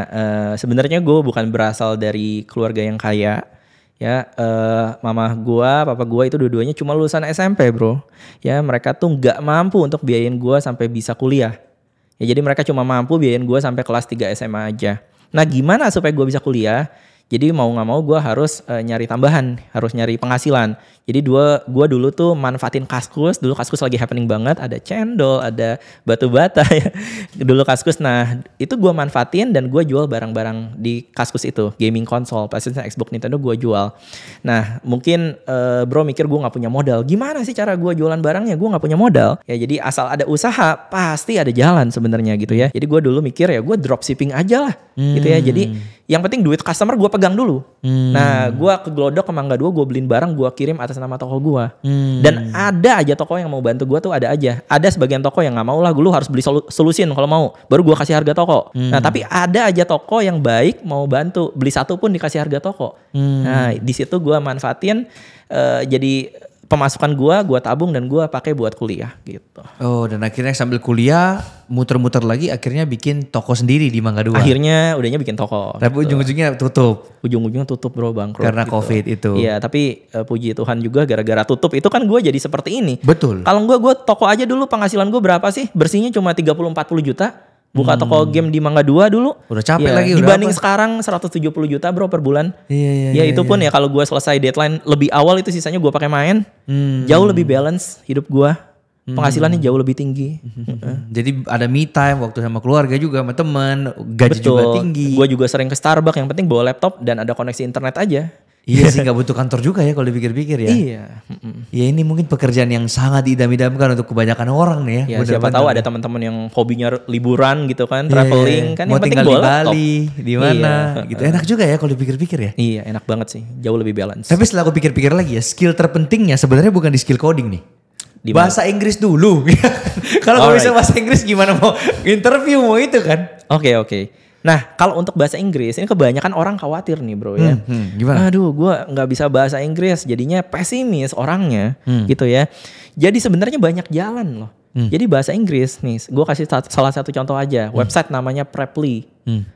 sebenarnya gue bukan berasal dari keluarga yang kaya. Ya mama gue, papa gue itu dua-duanya cuma lulusan SMP bro. Ya mereka tuh nggak mampu untuk biayain gue sampai bisa kuliah. Ya jadi mereka cuma mampu biayain gue sampai kelas 3 SMA aja. Nah gimana supaya gue bisa kuliah? Jadi mau gak mau gue harus nyari tambahan, harus nyari penghasilan. Jadi gue dulu tuh manfaatin Kaskus, dulu Kaskus lagi happening banget, ada cendol, ada batu bata ya. Dulu Kaskus, nah itu gue manfaatin dan gue jual barang-barang di Kaskus itu. Gaming console, PlayStation, Xbox, Nintendo gue jual. Nah mungkin bro mikir gue gak punya modal. Gimana sih cara gue jualan barangnya? Gue gak punya modal. Ya jadi asal ada usaha pasti ada jalan sebenarnya gitu ya. Jadi gue dulu mikir ya gue dropshipping aja lah gitu ya. Jadi yang penting duit customer gue pegang dulu. Nah gue ke Glodok, ke Mangga 2, gue beliin barang, gue kirim atas nama toko gue. Dan ada aja toko yang mau bantu gue tuh, ada aja. Ada sebagian toko yang gak mau lah, lu harus beli solusin kalau mau. Baru gue kasih harga toko. Nah tapi ada aja toko yang baik mau bantu. Beli satu pun dikasih harga toko. Nah di situ gue manfaatin jadi pemasukan gue tabung dan gue pakai buat kuliah gitu. Oh dan akhirnya sambil kuliah muter-muter lagi akhirnya bikin toko sendiri di Mangga 2. Akhirnya udahnya bikin toko. Tapi gitu. ujung-ujungnya tutup. Ujung-ujungnya tutup bro, bangkrut. Karena gitu. COVID itu. Iya tapi puji Tuhan juga gara-gara tutup itu kan gue jadi seperti ini. Betul. Kalau gue toko aja dulu penghasilan gue berapa sih? Bersihnya cuma 30-40 juta. Buka toko game di Mangga 2 dulu. Udah capek lagi. Dibanding sekarang 170 juta bro per bulan. Iya. Itu pun ya kalau gue selesai deadline lebih awal itu sisanya gue pakai main. Jauh lebih balance hidup gue. Penghasilannya jauh lebih tinggi. Jadi ada me time, waktu sama keluarga juga, sama teman, gaji juga tinggi. Gue juga sering ke Starbucks, yang penting bawa laptop dan ada koneksi internet aja. Iya sih, gak butuh kantor juga ya kalau dipikir-pikir ya. Iya. Ya ini mungkin pekerjaan yang sangat diidam-idamkan untuk kebanyakan orang nih ya. Ya siapa tahu ada teman-teman yang hobinya liburan gitu kan, traveling kan. Mau yang penting tinggal di bawa Bali, di mana gitu. Enak juga ya kalau dipikir-pikir ya. Iya enak banget sih, jauh lebih balance. Tapi setelah aku pikir-pikir lagi ya, skill terpentingnya sebenarnya bukan di skill coding nih. Dimana? Bahasa Inggris dulu. Kalau nggak bisa bahasa Inggris gimana mau interview mau itu kan? Oke. Nah kalau untuk bahasa Inggris ini kebanyakan orang khawatir nih bro ya. Gimana? Aduh gue nggak bisa bahasa Inggris jadinya pesimis orangnya gitu ya. Jadi sebenarnya banyak jalan loh. Jadi bahasa Inggris nih, gue kasih salah satu contoh aja. Website namanya Preply.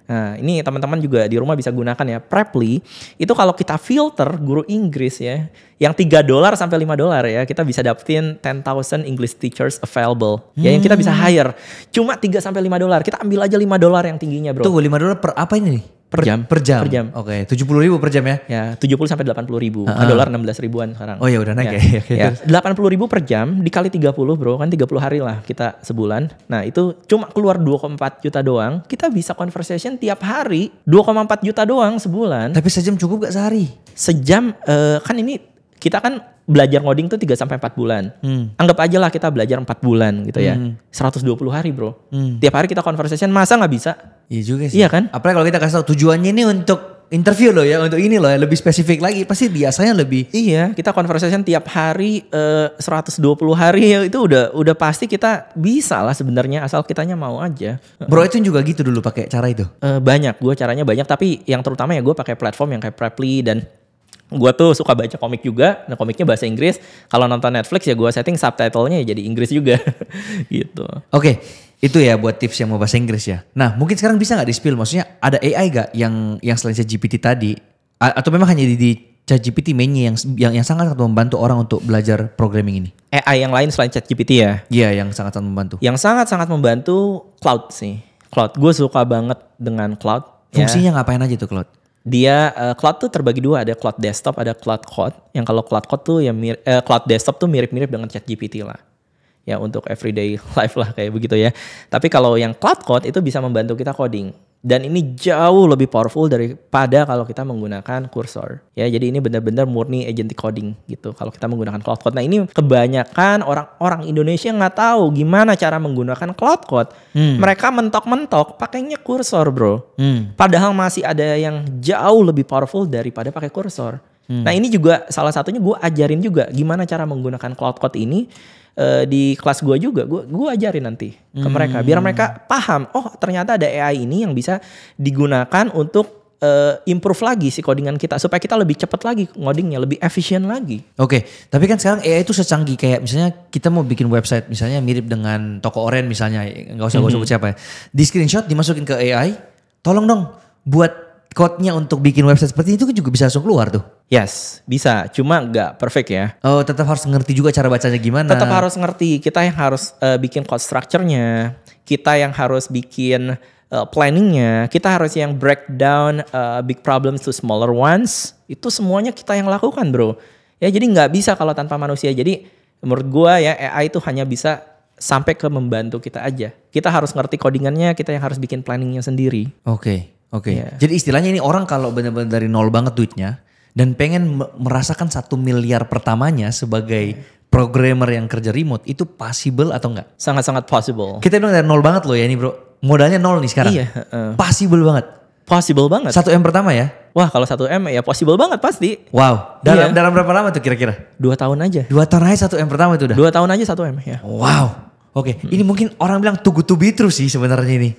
Nah ini teman-teman juga di rumah bisa gunakan ya. Preply itu kalau kita filter guru Inggris ya, yang $3 sampai $5 ya, kita bisa dapetin 10,000 English teachers available. Ya yang kita bisa hire. Cuma $3 sampai $5. Kita ambil aja $5 yang tingginya bro. Tunggu $5 per apa ini nih? Per jam. Per jam. Oke, 70.000 per jam ya? Ya, 70 sampai 80 ribu. Dolar 16 ribuan sekarang. Oh ya udah naik ya. 80 ribu per jam dikali 30 bro, kan 30 hari lah kita sebulan. Nah itu cuma keluar 2,4 juta doang. Kita bisa conversation tiap hari 2,4 juta doang sebulan. Tapi sejam cukup gak sehari? Sejam kan ini kita kan belajar ngoding tuh 3 sampai 4 bulan. Anggap aja lah kita belajar 4 bulan gitu ya. 120 hari bro. Tiap hari kita conversation, masa gak bisa? Iya juga sih. Iya kan? Apalagi kalau kita kasih tahu tujuannya ini untuk interview loh ya, untuk ini loh ya, lebih spesifik lagi. Pasti biasanya lebih. Iya, kita conversation tiap hari 120 hari ya, itu udah pasti kita bisa lah sebenarnya asal kitanya mau aja. Bro itu juga gitu dulu pakai cara itu? Banyak, gue caranya banyak, tapi yang terutama ya gue pakai platform yang kayak Preply dan gue tuh suka baca komik juga. Nah komiknya bahasa Inggris. Kalau nonton Netflix ya gue setting subtitlenya ya jadi Inggris juga gitu. Oke, itu ya buat tips yang mau bahasa Inggris ya. Nah mungkin sekarang bisa gak di-spill? Maksudnya ada AI gak yang selain ChatGPT tadi? Atau memang hanya di ChatGPT mainnya yang sangat membantu orang untuk belajar programming ini? AI yang lain selain ChatGPT ya? Iya yang sangat-sangat membantu. Yang sangat-sangat membantu Cloud sih. Cloud, gue suka banget dengan Cloud. Fungsinya ngapain aja tuh Cloud? Dia Cloud tuh terbagi dua, ada Cloud Desktop, ada Cloud Code. Yang kalau Cloud Code tuh ya Cloud Desktop tuh mirip-mirip dengan ChatGPT lah. Ya untuk everyday life lah kayak begitu ya. Tapi kalau yang Cloud Code itu bisa membantu kita coding. Dan ini jauh lebih powerful daripada kalau kita menggunakan kursor. Ya, jadi ini benar-benar murni agentic coding gitu kalau kita menggunakan Cloud Code. Nah, ini kebanyakan orang Indonesia nggak tahu gimana cara menggunakan Cloud Code. Mereka mentok-mentok pakainya kursor, bro. Padahal masih ada yang jauh lebih powerful daripada pakai kursor. Nah, ini juga salah satunya gue ajarin juga gimana cara menggunakan Cloud Code ini. Di kelas gue juga gue ajarin nanti ke mereka biar mereka paham, oh ternyata ada AI ini yang bisa digunakan untuk improve lagi si codingan kita supaya kita lebih cepat lagi ngodingnya, lebih efisien lagi. Oke, tapi kan sekarang AI itu secanggih kayak misalnya kita mau bikin website misalnya mirip dengan toko oren misalnya, nggak usah gue sebut siapa ya, di screenshot dimasukin ke AI, tolong dong buat code-nya untuk bikin website seperti itu juga bisa langsung keluar tuh. Yes, bisa. Cuma nggak perfect ya. Oh, tetap harus ngerti juga cara bacanya gimana. Tetap harus ngerti. Kita yang harus bikin code structure-nya. Kita yang harus bikin planning-nya. Kita harus yang breakdown big problems to smaller ones. Itu semuanya kita yang lakukan, bro. Ya, jadi nggak bisa kalau tanpa manusia. Jadi menurut gua ya AI itu hanya bisa sampai ke membantu kita aja. Kita harus ngerti codingannya. Kita yang harus bikin planningnya sendiri. Oke. Yeah. Jadi istilahnya ini orang kalau benar-benar dari nol banget duitnya dan pengen merasakan 1 miliar pertamanya sebagai programmer yang kerja remote, itu possible atau enggak? Sangat-sangat possible. Kita bilang dari nol banget loh ya ini bro. Modalnya nol nih sekarang. Iya. Possible banget. Possible banget. 1M pertama ya? Wah, kalau 1M ya possible banget pasti. Wow. Dalam berapa lama tuh kira-kira? 2 tahun aja. 2 tahun aja 1M pertama itu udah? 2 tahun aja 1M ya. Wow. Oke. Ini mungkin orang bilang too good to be true sih sebenarnya ini.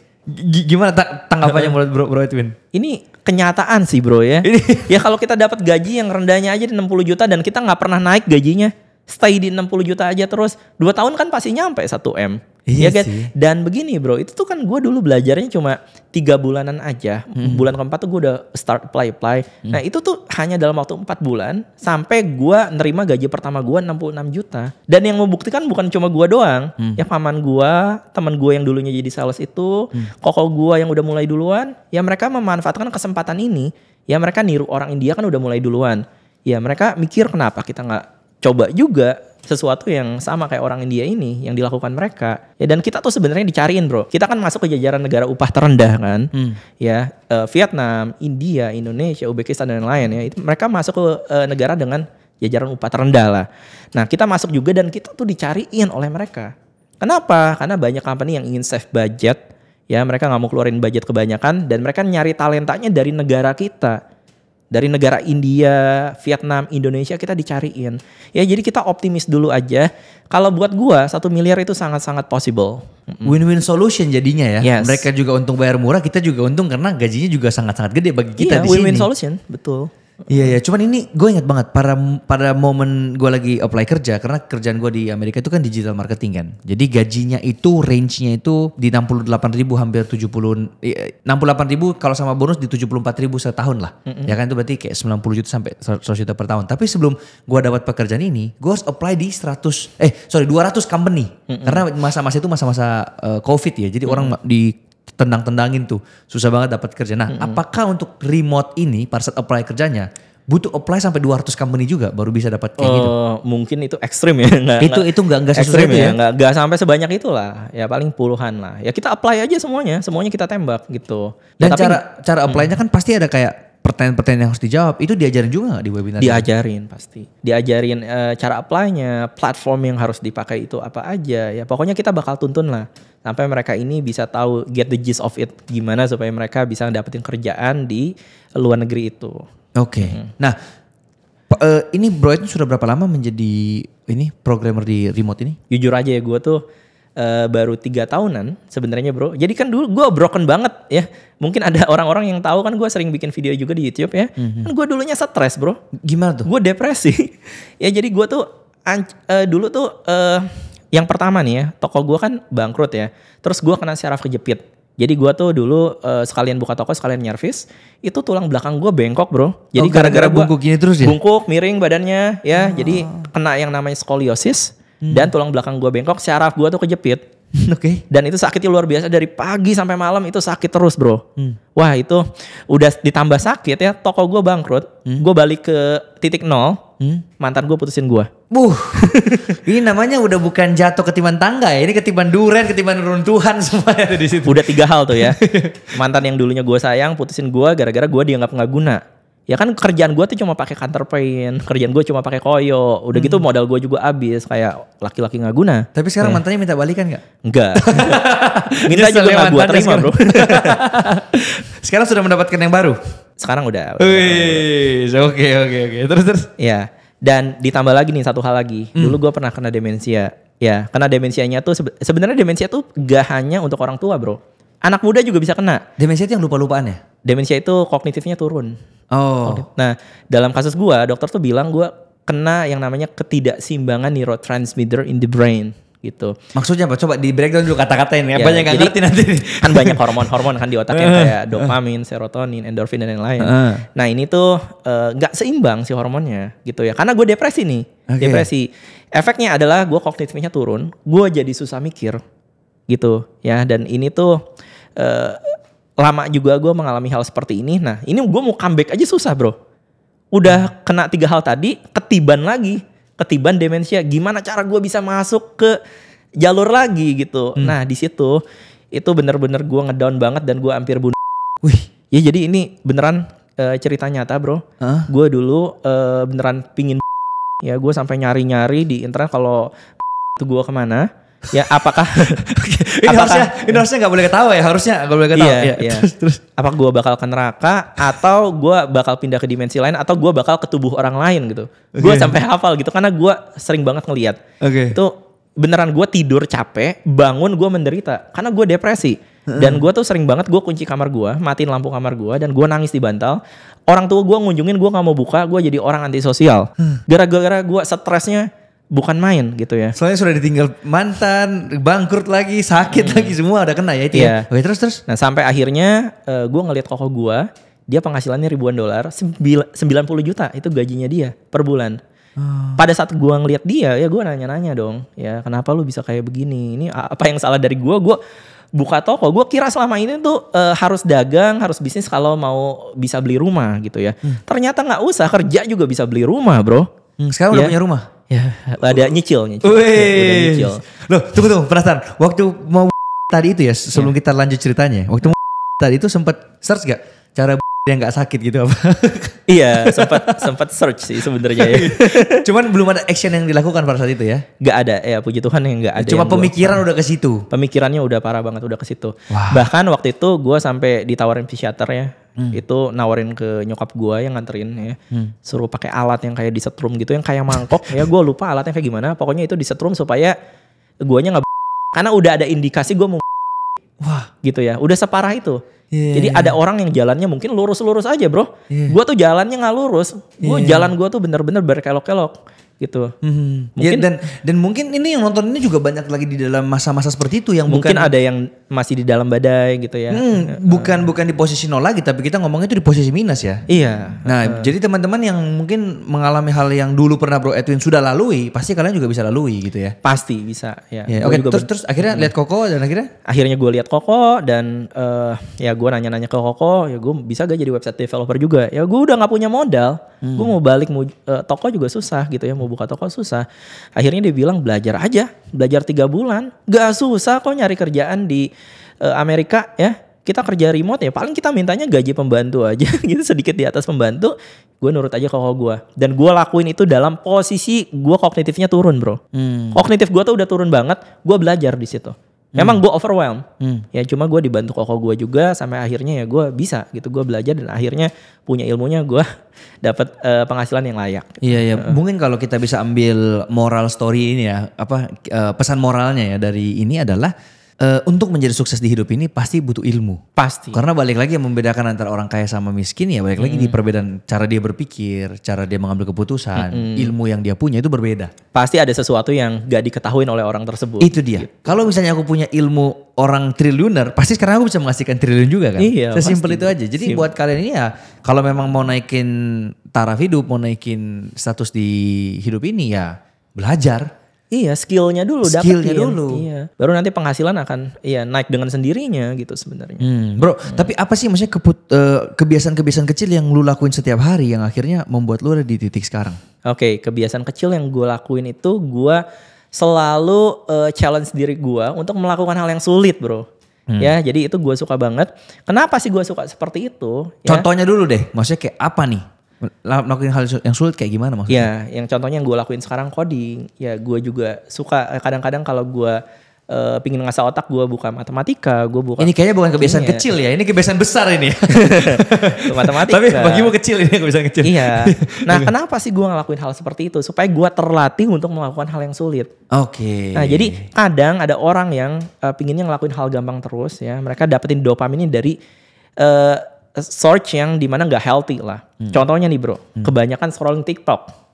Gimana tanggapannya menurut bro Edwin? Ini kenyataan sih bro ya. Ya kalau kita dapat gaji yang rendahnya aja di 60 juta dan kita nggak pernah naik gajinya, stay di 60 juta aja terus 2 tahun kan pasti nyampe 1M. Iya ya kan? sih. Dan begini bro, itu tuh kan gue dulu belajarnya cuma 3 bulanan aja. Bulan keempat tuh gue udah start apply. Nah itu tuh hanya dalam waktu 4 bulan sampai gue nerima gaji pertama gue 66 juta. Dan yang membuktikan bukan cuma gue doang. Ya paman gue, teman gue yang dulunya jadi sales itu, koko gue yang udah mulai duluan. Ya mereka memanfaatkan kesempatan ini. Ya mereka niru orang India kan udah mulai duluan. Ya mereka mikir kenapa kita gak coba juga sesuatu yang sama kayak orang India ini yang dilakukan mereka. Ya dan kita tuh sebenarnya dicariin bro. Kita kan masuk ke jajaran negara upah terendah kan. Ya Vietnam, India, Indonesia, Uzbekistan dan lain-lain ya. Itu mereka masuk ke negara dengan jajaran upah terendah lah. Nah kita masuk juga dan kita tuh dicariin oleh mereka. Kenapa? Karena banyak company yang ingin save budget. Ya mereka gak mau keluarin budget kebanyakan dan mereka nyari talentanya dari negara kita. Dari negara India, Vietnam, Indonesia kita dicariin. Ya jadi kita optimis dulu aja. Kalau buat gua 1 miliar itu sangat-sangat possible. Win-win solution jadinya ya. Yes. Mereka juga untung bayar murah, kita juga untung karena gajinya juga sangat-sangat gede bagi kita di sini. Win-win solution, betul. Iya, cuman ini gue ingat banget pada momen gue lagi apply kerja karena kerjaan gue di Amerika itu kan digital marketing kan. Jadi gajinya itu range-nya itu di 68.000 hampir 68.000 kalau sama bonus di 74.000 setahun lah. Ya kan itu berarti kayak 90 juta sampai 100 juta per tahun. Tapi sebelum gue dapat pekerjaan ini, gue harus apply di 200 company. Karena masa-masa itu masa-masa COVID ya. Jadi orang tendang-tendangin tuh susah banget dapat kerja. Nah, apakah untuk remote ini pada saat apply kerjanya butuh apply sampai 200 company juga baru bisa dapat kayak gitu? Mungkin itu ekstrim ya. Itu enggak ekstrim ya. Enggak sampai sebanyak itulah. Ya paling puluhan lah. Ya kita apply aja semuanya kita tembak gitu. Dan ya, cara apply-nya kan pasti ada kayak pertanyaan-pertanyaan yang harus dijawab. Itu diajarin juga gak di webinar? Diajarin pasti. Diajarin cara apply-nya, platform yang harus dipakai itu apa aja. Ya pokoknya kita bakal tuntun lah. Sampai mereka ini bisa tahu get the gist of it gimana supaya mereka bisa dapetin kerjaan di luar negeri itu. Oke. Nah, ini Bro itu sudah berapa lama menjadi programmer di remote ini? Jujur aja ya gue tuh baru 3 tahunan sebenarnya bro. Jadi kan dulu gue broken banget ya. Mungkin ada orang-orang yang tahu kan gue sering bikin video juga di YouTube ya. Kan gue dulunya stres bro. Gimana tuh? Gue depresi. Ya jadi gue tuh dulu tuh yang pertama nih ya, toko gue kan bangkrut ya. Terus gue kena syaraf kejepit. Jadi gue tuh dulu sekalian buka toko, sekalian nyervis. Itu tulang belakang gue bengkok bro. Jadi gara-gara bungkuk gini terus ya? Bungkuk, miring badannya ya. Jadi kena yang namanya skoliosis. Dan tulang belakang gue bengkok, syaraf gue tuh kejepit. Oke. Dan itu sakitnya luar biasa dari pagi sampai malam itu sakit terus bro. Wah itu udah ditambah sakit ya, toko gue bangkrut. Gue balik ke titik nol, mantan gue putusin gue. Ini namanya udah bukan jatuh ketiban tangga ya. Ini ketiban duren, ketiban runtuhan semuanya ada di situ. Udah 3 hal tuh ya. Mantan yang dulunya gue sayang putusin gue gara-gara gue dianggap nggak guna. Ya kan kerjaan gue tuh cuma pakai counter paint, kerjaan gue cuma pakai koyo. Udah gitu modal gue juga habis kayak laki-laki nggak guna. Tapi sekarang mantannya minta balikan nggak? Enggak. Minta juga nggak gue terima bro. Sekarang sudah mendapatkan yang baru? Sekarang udah. Wih, oke. Terus. Ya. Dan ditambah lagi nih satu hal lagi. Dulu gue pernah kena demensia. Ya, kena demensianya tuh sebenarnya demensia tuh gak hanya untuk orang tua, bro. Anak muda juga bisa kena. Demensia itu yang lupa-lupaan ya? Demensia itu kognitifnya turun. Oh. Nah, dalam kasus gue, dokter tuh bilang gue kena yang namanya ketidakseimbangan neurotransmitter in the brain gitu. Maksudnya apa? Coba di breakdown dulu kata-katain ya. Banyak gak ngerti nanti. Kan banyak hormon-hormon kan di otaknya kayak dopamin, serotonin, endorfin dan lain-lain. Nah ini tuh gak seimbang si hormonnya gitu ya. Karena gue depresi nih. Depresi. Efeknya adalah gue kognitifnya turun. Gue jadi susah mikir gitu ya. Dan ini tuh lama juga gue mengalami hal seperti ini. Nah ini gue mau comeback aja susah bro. Udah kena 3 hal tadi, ketiban lagi. Ketiban demensia, gimana cara gue bisa masuk ke jalur lagi gitu. Nah di situ itu bener-bener gue ngedown banget dan gue hampir bunuh. Wih, ya jadi ini beneran cerita nyata bro. Gue dulu beneran pingin ya gue sampai nyari-nyari di internet kalau itu gue kemana. Ya apakah ini harusnya nggak boleh ketawa ya, harusnya nggak boleh ketawa. Iya. Terus apa gue bakal ke neraka atau gue bakal pindah ke dimensi lain atau gue bakal ke tubuh orang lain gitu. Gue sampai hafal gitu karena gue sering banget ngeliat. Itu beneran gue tidur capek, bangun gue menderita karena gue depresi. Dan gue tuh sering banget gue kunci kamar gue, matiin lampu kamar gue dan gue nangis di bantal. Orang tua gue ngunjungin gue nggak mau buka, gue jadi orang antisosial. Gara-gara gue stresnya bukan main gitu ya. Soalnya sudah ditinggal mantan, bangkrut lagi, sakit lagi, semua udah kena ya itu ya. Oke, terus. Nah sampai akhirnya gue ngeliat koko gue, dia penghasilannya ribuan dolar, 90 juta itu gajinya dia per bulan. Pada saat gue ngeliat dia, ya gue nanya-nanya dong, ya kenapa lu bisa kayak begini? Ini apa yang salah dari gue? Gue buka toko, gue kira selama ini tuh harus dagang, harus bisnis kalau mau bisa beli rumah gitu ya. Ternyata nggak usah, kerja juga bisa beli rumah bro. Sekarang udah punya rumah? Ya, ada nyicil. Udah nyicil. Loh, tunggu, penasaran. Waktu mau tadi itu ya, sebelum kita lanjut ceritanya. Waktu tadi itu sempat search gak cara yang gak sakit gitu apa? Iya, sempat search sih sebenarnya ya. Cuman belum ada action yang dilakukan pada saat itu ya? Gak ada, ya puji Tuhan yang gak ada. Cuma pemikiran udah ke situ? Pemikirannya udah parah banget, udah ke situ. Bahkan waktu itu gue sampai ditawarin psikiater ya. Itu nawarin ke nyokap gue yang nganterin ya. Suruh pakai alat yang kayak disetrum gitu, yang kayak mangkok. Ya gue lupa alatnya kayak gimana. Pokoknya itu disetrum supaya guanya gak karena udah ada indikasi gue mau gitu ya. Udah separah itu. Jadi ada orang yang jalannya mungkin lurus-lurus aja bro. Gue tuh jalannya gak lurus. Jalan gue tuh bener-bener berkelok-kelok gitu. Mungkin dan mungkin ini yang nonton ini juga banyak lagi di dalam masa-masa seperti itu yang mungkin ada yang masih di dalam badai gitu ya. Bukan di posisi 0 lagi, tapi kita ngomongnya itu di posisi minus ya. Iya. Nah, jadi teman-teman yang mungkin mengalami hal yang dulu pernah Bro Edwin sudah lalui, pasti kalian juga bisa lalui gitu ya. Pasti bisa ya. Oke, terus akhirnya lihat Koko dan akhirnya gue lihat Koko dan ya gue nanya-nanya ke Koko, ya gue bisa gak jadi website developer juga. Ya gue udah gak punya modal. Gue mau balik toko juga susah gitu ya, mau buka toko susah. Akhirnya dia bilang belajar 3 bulan. Gak susah kok nyari kerjaan di Amerika ya. Kita kerja remote ya, paling kita mintanya gaji pembantu aja gitu, sedikit di atas pembantu. Gue nurut aja koko gue. Dan gue lakuin itu dalam posisi gue kognitifnya turun bro. Kognitif gue tuh udah turun banget, gue belajar di situ. Memang gue overwhelmed. Ya cuma gue dibantu koko gue juga sampai akhirnya ya gue bisa gitu. Gue belajar dan akhirnya punya ilmunya, gue dapat penghasilan yang layak. Iya. Mungkin kalau kita bisa ambil moral story ini ya, pesan moralnya ya dari ini adalah untuk menjadi sukses di hidup ini pasti butuh ilmu. Pasti. Karena balik lagi yang membedakan antara orang kaya sama miskin ya balik lagi di perbedaan cara dia berpikir, cara dia mengambil keputusan, ilmu yang dia punya itu berbeda. Pasti ada sesuatu yang gak diketahui oleh orang tersebut. Itu dia. Gitu. Kalau misalnya aku punya ilmu orang triliuner, pasti sekarang aku bisa menghasilkan triliun juga kan. Iya, sesimpel itu aja. Jadi buat kalian ini ya, kalau memang mau naikin taraf hidup, mau naikin status di hidup ini ya belajar. Iya, skillnya dulu Skillnya dapetin. dulu. Iya. Baru nanti penghasilan akan naik dengan sendirinya gitu sebenarnya. Bro, tapi apa sih maksudnya kebiasaan-kebiasaan kecil yang lu lakuin setiap hari yang akhirnya membuat lu ada di titik sekarang? Oke, kebiasaan kecil yang gue lakuin itu gue selalu challenge diri gue untuk melakukan hal yang sulit, bro. Ya, jadi itu gue suka banget. Kenapa sih gue suka seperti itu? Ya? Contohnya dulu deh, maksudnya kayak apa nih? Lakuin hal yang sulit kayak gimana maksudnya? Ya, yang contohnya yang gue lakuin sekarang coding. Ya, gue juga suka kadang-kadang kalau gue pingin ngasah otak, gue buka matematika, gue buka. Ini kayaknya bukan kebiasaan kecil ya, ini kebiasaan besar ini. Matematika. Tapi bagimu kecil ini kebiasaan kecil. Iya. Nah, kenapa sih gue ngelakuin hal seperti itu? Supaya gue terlatih untuk melakukan hal yang sulit. Oke. Nah, jadi kadang ada orang yang pinginnya ngelakuin hal gampang terus ya. Mereka dapetin dopamin ini dari source yang dimana nggak healthy lah. Contohnya nih bro, kebanyakan scrolling TikTok.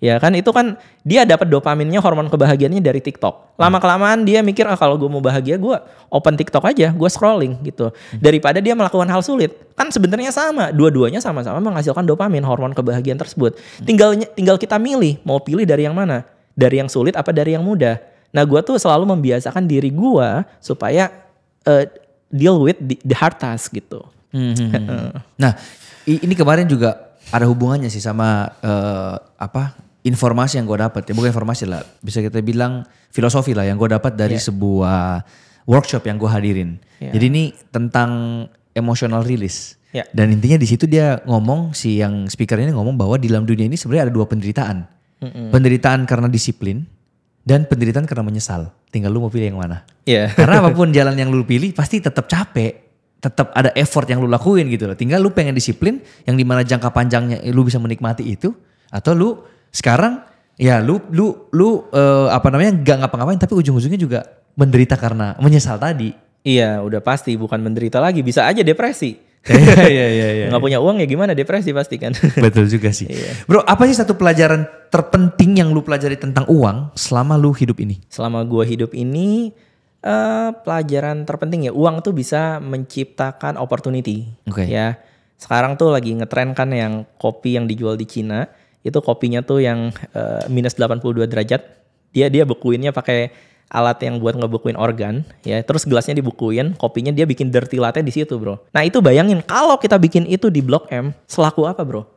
Ya kan itu kan dia dapat dopaminnya, hormon kebahagiaannya dari TikTok. Lama kelamaan dia mikir kalau gue mau bahagia gue open TikTok aja, gue scrolling gitu. Daripada dia melakukan hal sulit. Kan sebenarnya sama, dua-duanya sama-sama menghasilkan dopamin, hormon kebahagiaan tersebut. Tinggal kita milih mau pilih dari yang mana, dari yang sulit apa dari yang mudah. Nah gue tuh selalu membiasakan diri gue supaya deal with the hard task gitu. Nah ini kemarin juga ada hubungannya sih sama informasi yang gue dapat ya, bukan informasi lah, bisa kita bilang filosofi lah yang gue dapat dari sebuah workshop yang gue hadirin. Jadi ini tentang emotional release. Dan intinya di situ dia ngomong, si yang speaker ini ngomong bahwa di dalam dunia ini sebenarnya ada dua penderitaan. Penderitaan karena disiplin dan penderitaan karena menyesal. Tinggal lu mau pilih yang mana. Karena apapun jalan yang lu pilih pasti tetap capek. Tetap ada effort yang lu lakuin gitu loh. Tinggal lu pengen disiplin yang dimana jangka panjangnya lu bisa menikmati itu, atau lu sekarang ya lu nggak ngapa-ngapain tapi ujung-ujungnya juga menderita karena menyesal tadi. Iya, udah pasti bukan menderita lagi, bisa aja depresi. Iya. Nggak punya uang ya gimana, depresi pasti kan. Betul juga sih. Bro, apa sih satu pelajaran terpenting yang lu pelajari tentang uang selama lu hidup ini? Selama gua hidup ini pelajaran terpenting ya, uang tuh bisa menciptakan opportunity. Ya. Sekarang tuh lagi ngetren kan yang kopi yang dijual di Cina, itu kopinya tuh yang minus 82 derajat. Dia bekuinnya pakai alat yang buat ngebekuin organ ya. Terus gelasnya dibukuin, kopinya dia bikin dirty latte di situ, bro. Nah, itu bayangin kalau kita bikin itu di Blok M, selaku apa, bro?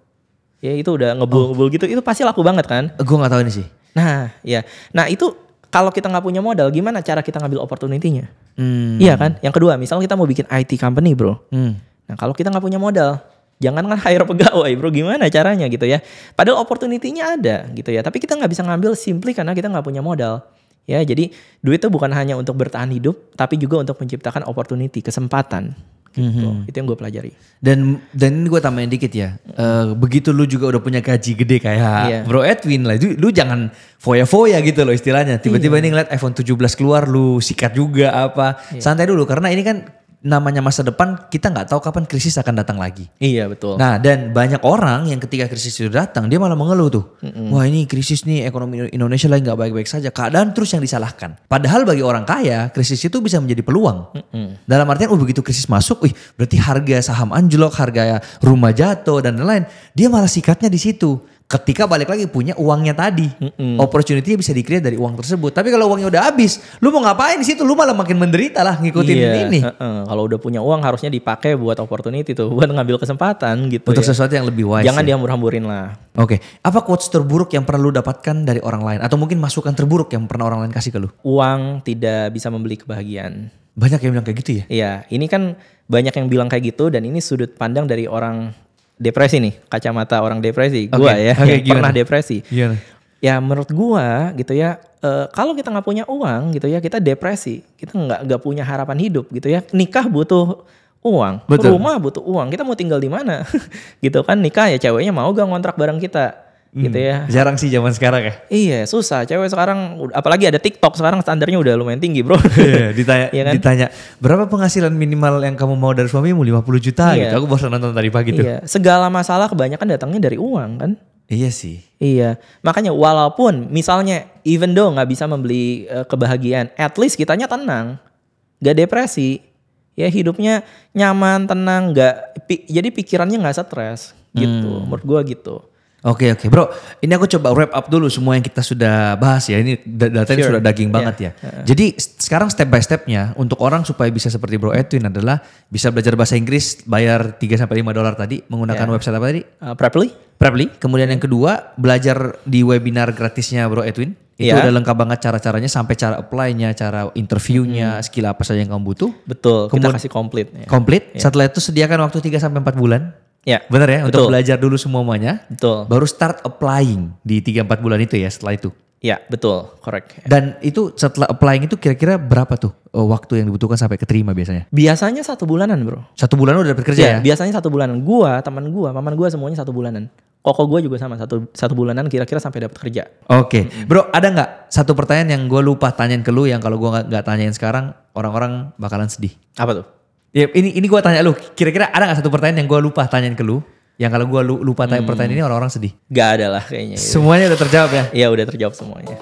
Ya itu udah ngebul-ngebul gitu, itu pasti laku banget kan? Gue gak tahu ini sih. Nah, ya. Nah, itu kalau kita nggak punya modal, gimana cara kita ngambil opportunity-nya? Iya kan? Yang kedua, misalnya kita mau bikin IT company, bro. Nah, kalau kita nggak punya modal, jangan kan hire pegawai, bro. Gimana caranya gitu ya? Padahal opportunity-nya ada gitu ya. Tapi kita nggak bisa ngambil simply karena kita nggak punya modal. Ya, jadi duit itu bukan hanya untuk bertahan hidup, tapi juga untuk menciptakan opportunity, kesempatan. Gitu. Itu yang gue pelajari. Dan ini gue tambahin dikit ya. Begitu lu juga udah punya gaji gede kayak Bro Edwin lah. Lu jangan foya-foya gitu loh istilahnya. Tiba-tiba ini ngeliat iPhone 17 keluar lu sikat juga apa. Santai dulu karena ini kan namanya masa depan, kita nggak tahu kapan krisis akan datang lagi. Iya betul. Nah, dan banyak orang yang ketika krisis itu datang dia malah mengeluh tuh. Wah, ini krisis nih, ekonomi Indonesia lagi nggak baik-baik saja. Keadaan terus yang disalahkan. Padahal bagi orang kaya krisis itu bisa menjadi peluang. Dalam artian begitu krisis masuk, berarti harga saham anjlok, harga rumah jatuh dan lain-lain. Dia malah sikatnya di situ. Ketika balik lagi punya uangnya tadi, opportunity bisa di-create dari uang tersebut. Tapi kalau uangnya udah habis, lu mau ngapain di situ? Lu malah makin menderita lah ngikutin ini. Kalau udah punya uang harusnya dipakai buat opportunity tuh, buat ngambil kesempatan gitu. Untuk sesuatu yang lebih wise. Jangan dihambur-hamburin lah. Oke, apa quotes terburuk yang pernah lu dapatkan dari orang lain? Atau mungkin masukan terburuk yang pernah orang lain kasih ke lu? Uang tidak bisa membeli kebahagiaan. Banyak yang bilang kayak gitu ya? Iya, ini kan banyak yang bilang kayak gitu dan ini sudut pandang dari orang depresi nih, kacamata orang depresi. Gua yang pernah depresi. Gimana? Ya menurut gua gitu ya, kalau kita nggak punya uang gitu ya, kita depresi, kita nggak punya harapan hidup gitu ya. Nikah butuh uang, rumah butuh uang, kita mau tinggal di mana? Gitu kan, nikah ya ceweknya mau gak ngontrak bareng kita. Gitu ya. Jarang sih zaman sekarang ya. Iya, susah. Cewek sekarang apalagi ada TikTok sekarang standarnya udah lumayan tinggi, bro. Ditanya, berapa penghasilan minimal yang kamu mau dari suamimu? 50 juta gitu. Aku bosan nonton tadi pagi tuh. Iya, segala masalah kebanyakan datangnya dari uang kan? Iya sih. Iya, makanya walaupun misalnya even though nggak bisa membeli kebahagiaan, at least kitanya tenang, nggak depresi, ya hidupnya nyaman, tenang, jadi pikirannya nggak stres gitu. Menurut gua gitu. Oke bro, ini aku coba wrap up dulu semua yang kita sudah bahas ya. Ini datanya sudah daging banget ya. Jadi sekarang step by stepnya untuk orang supaya bisa seperti Bro Edwin adalah bisa belajar bahasa Inggris, bayar 3-5 dolar tadi menggunakan website apa tadi? Preply. Kemudian yang kedua belajar di webinar gratisnya Bro Edwin. Itu udah lengkap banget cara-caranya sampai cara apply-nya, cara interviewnya, skill apa saja yang kamu butuh. Betul, kita kasih komplit. Komplit. Setelah itu sediakan waktu 3-4 bulan. Ya, benar ya, untuk belajar dulu semuanya. Betul. Baru start applying di 3-4 bulan itu ya setelah itu. Ya, betul, correct. Dan itu setelah applying itu kira-kira berapa tuh waktu yang dibutuhkan sampai keterima biasanya? Biasanya 1 bulanan bro. 1 bulan udah dapat kerja ya? Biasanya 1 bulanan. Paman gua semuanya 1 bulanan. Koko gue juga sama 1 bulanan kira-kira sampai dapat kerja. Oke. Bro, ada nggak satu pertanyaan yang gue lupa tanyain ke lu yang kalau gue nggak tanyain sekarang orang-orang bakalan sedih? Apa tuh? Ya ini gue tanya lu, kira-kira ada gak satu pertanyaan yang gue lupa tanyain ke lu, yang kalau gue lupa tanya pertanyaan ini orang-orang sedih? Gak ada lah kayaknya. Semuanya udah terjawab ya? Iya udah terjawab semuanya.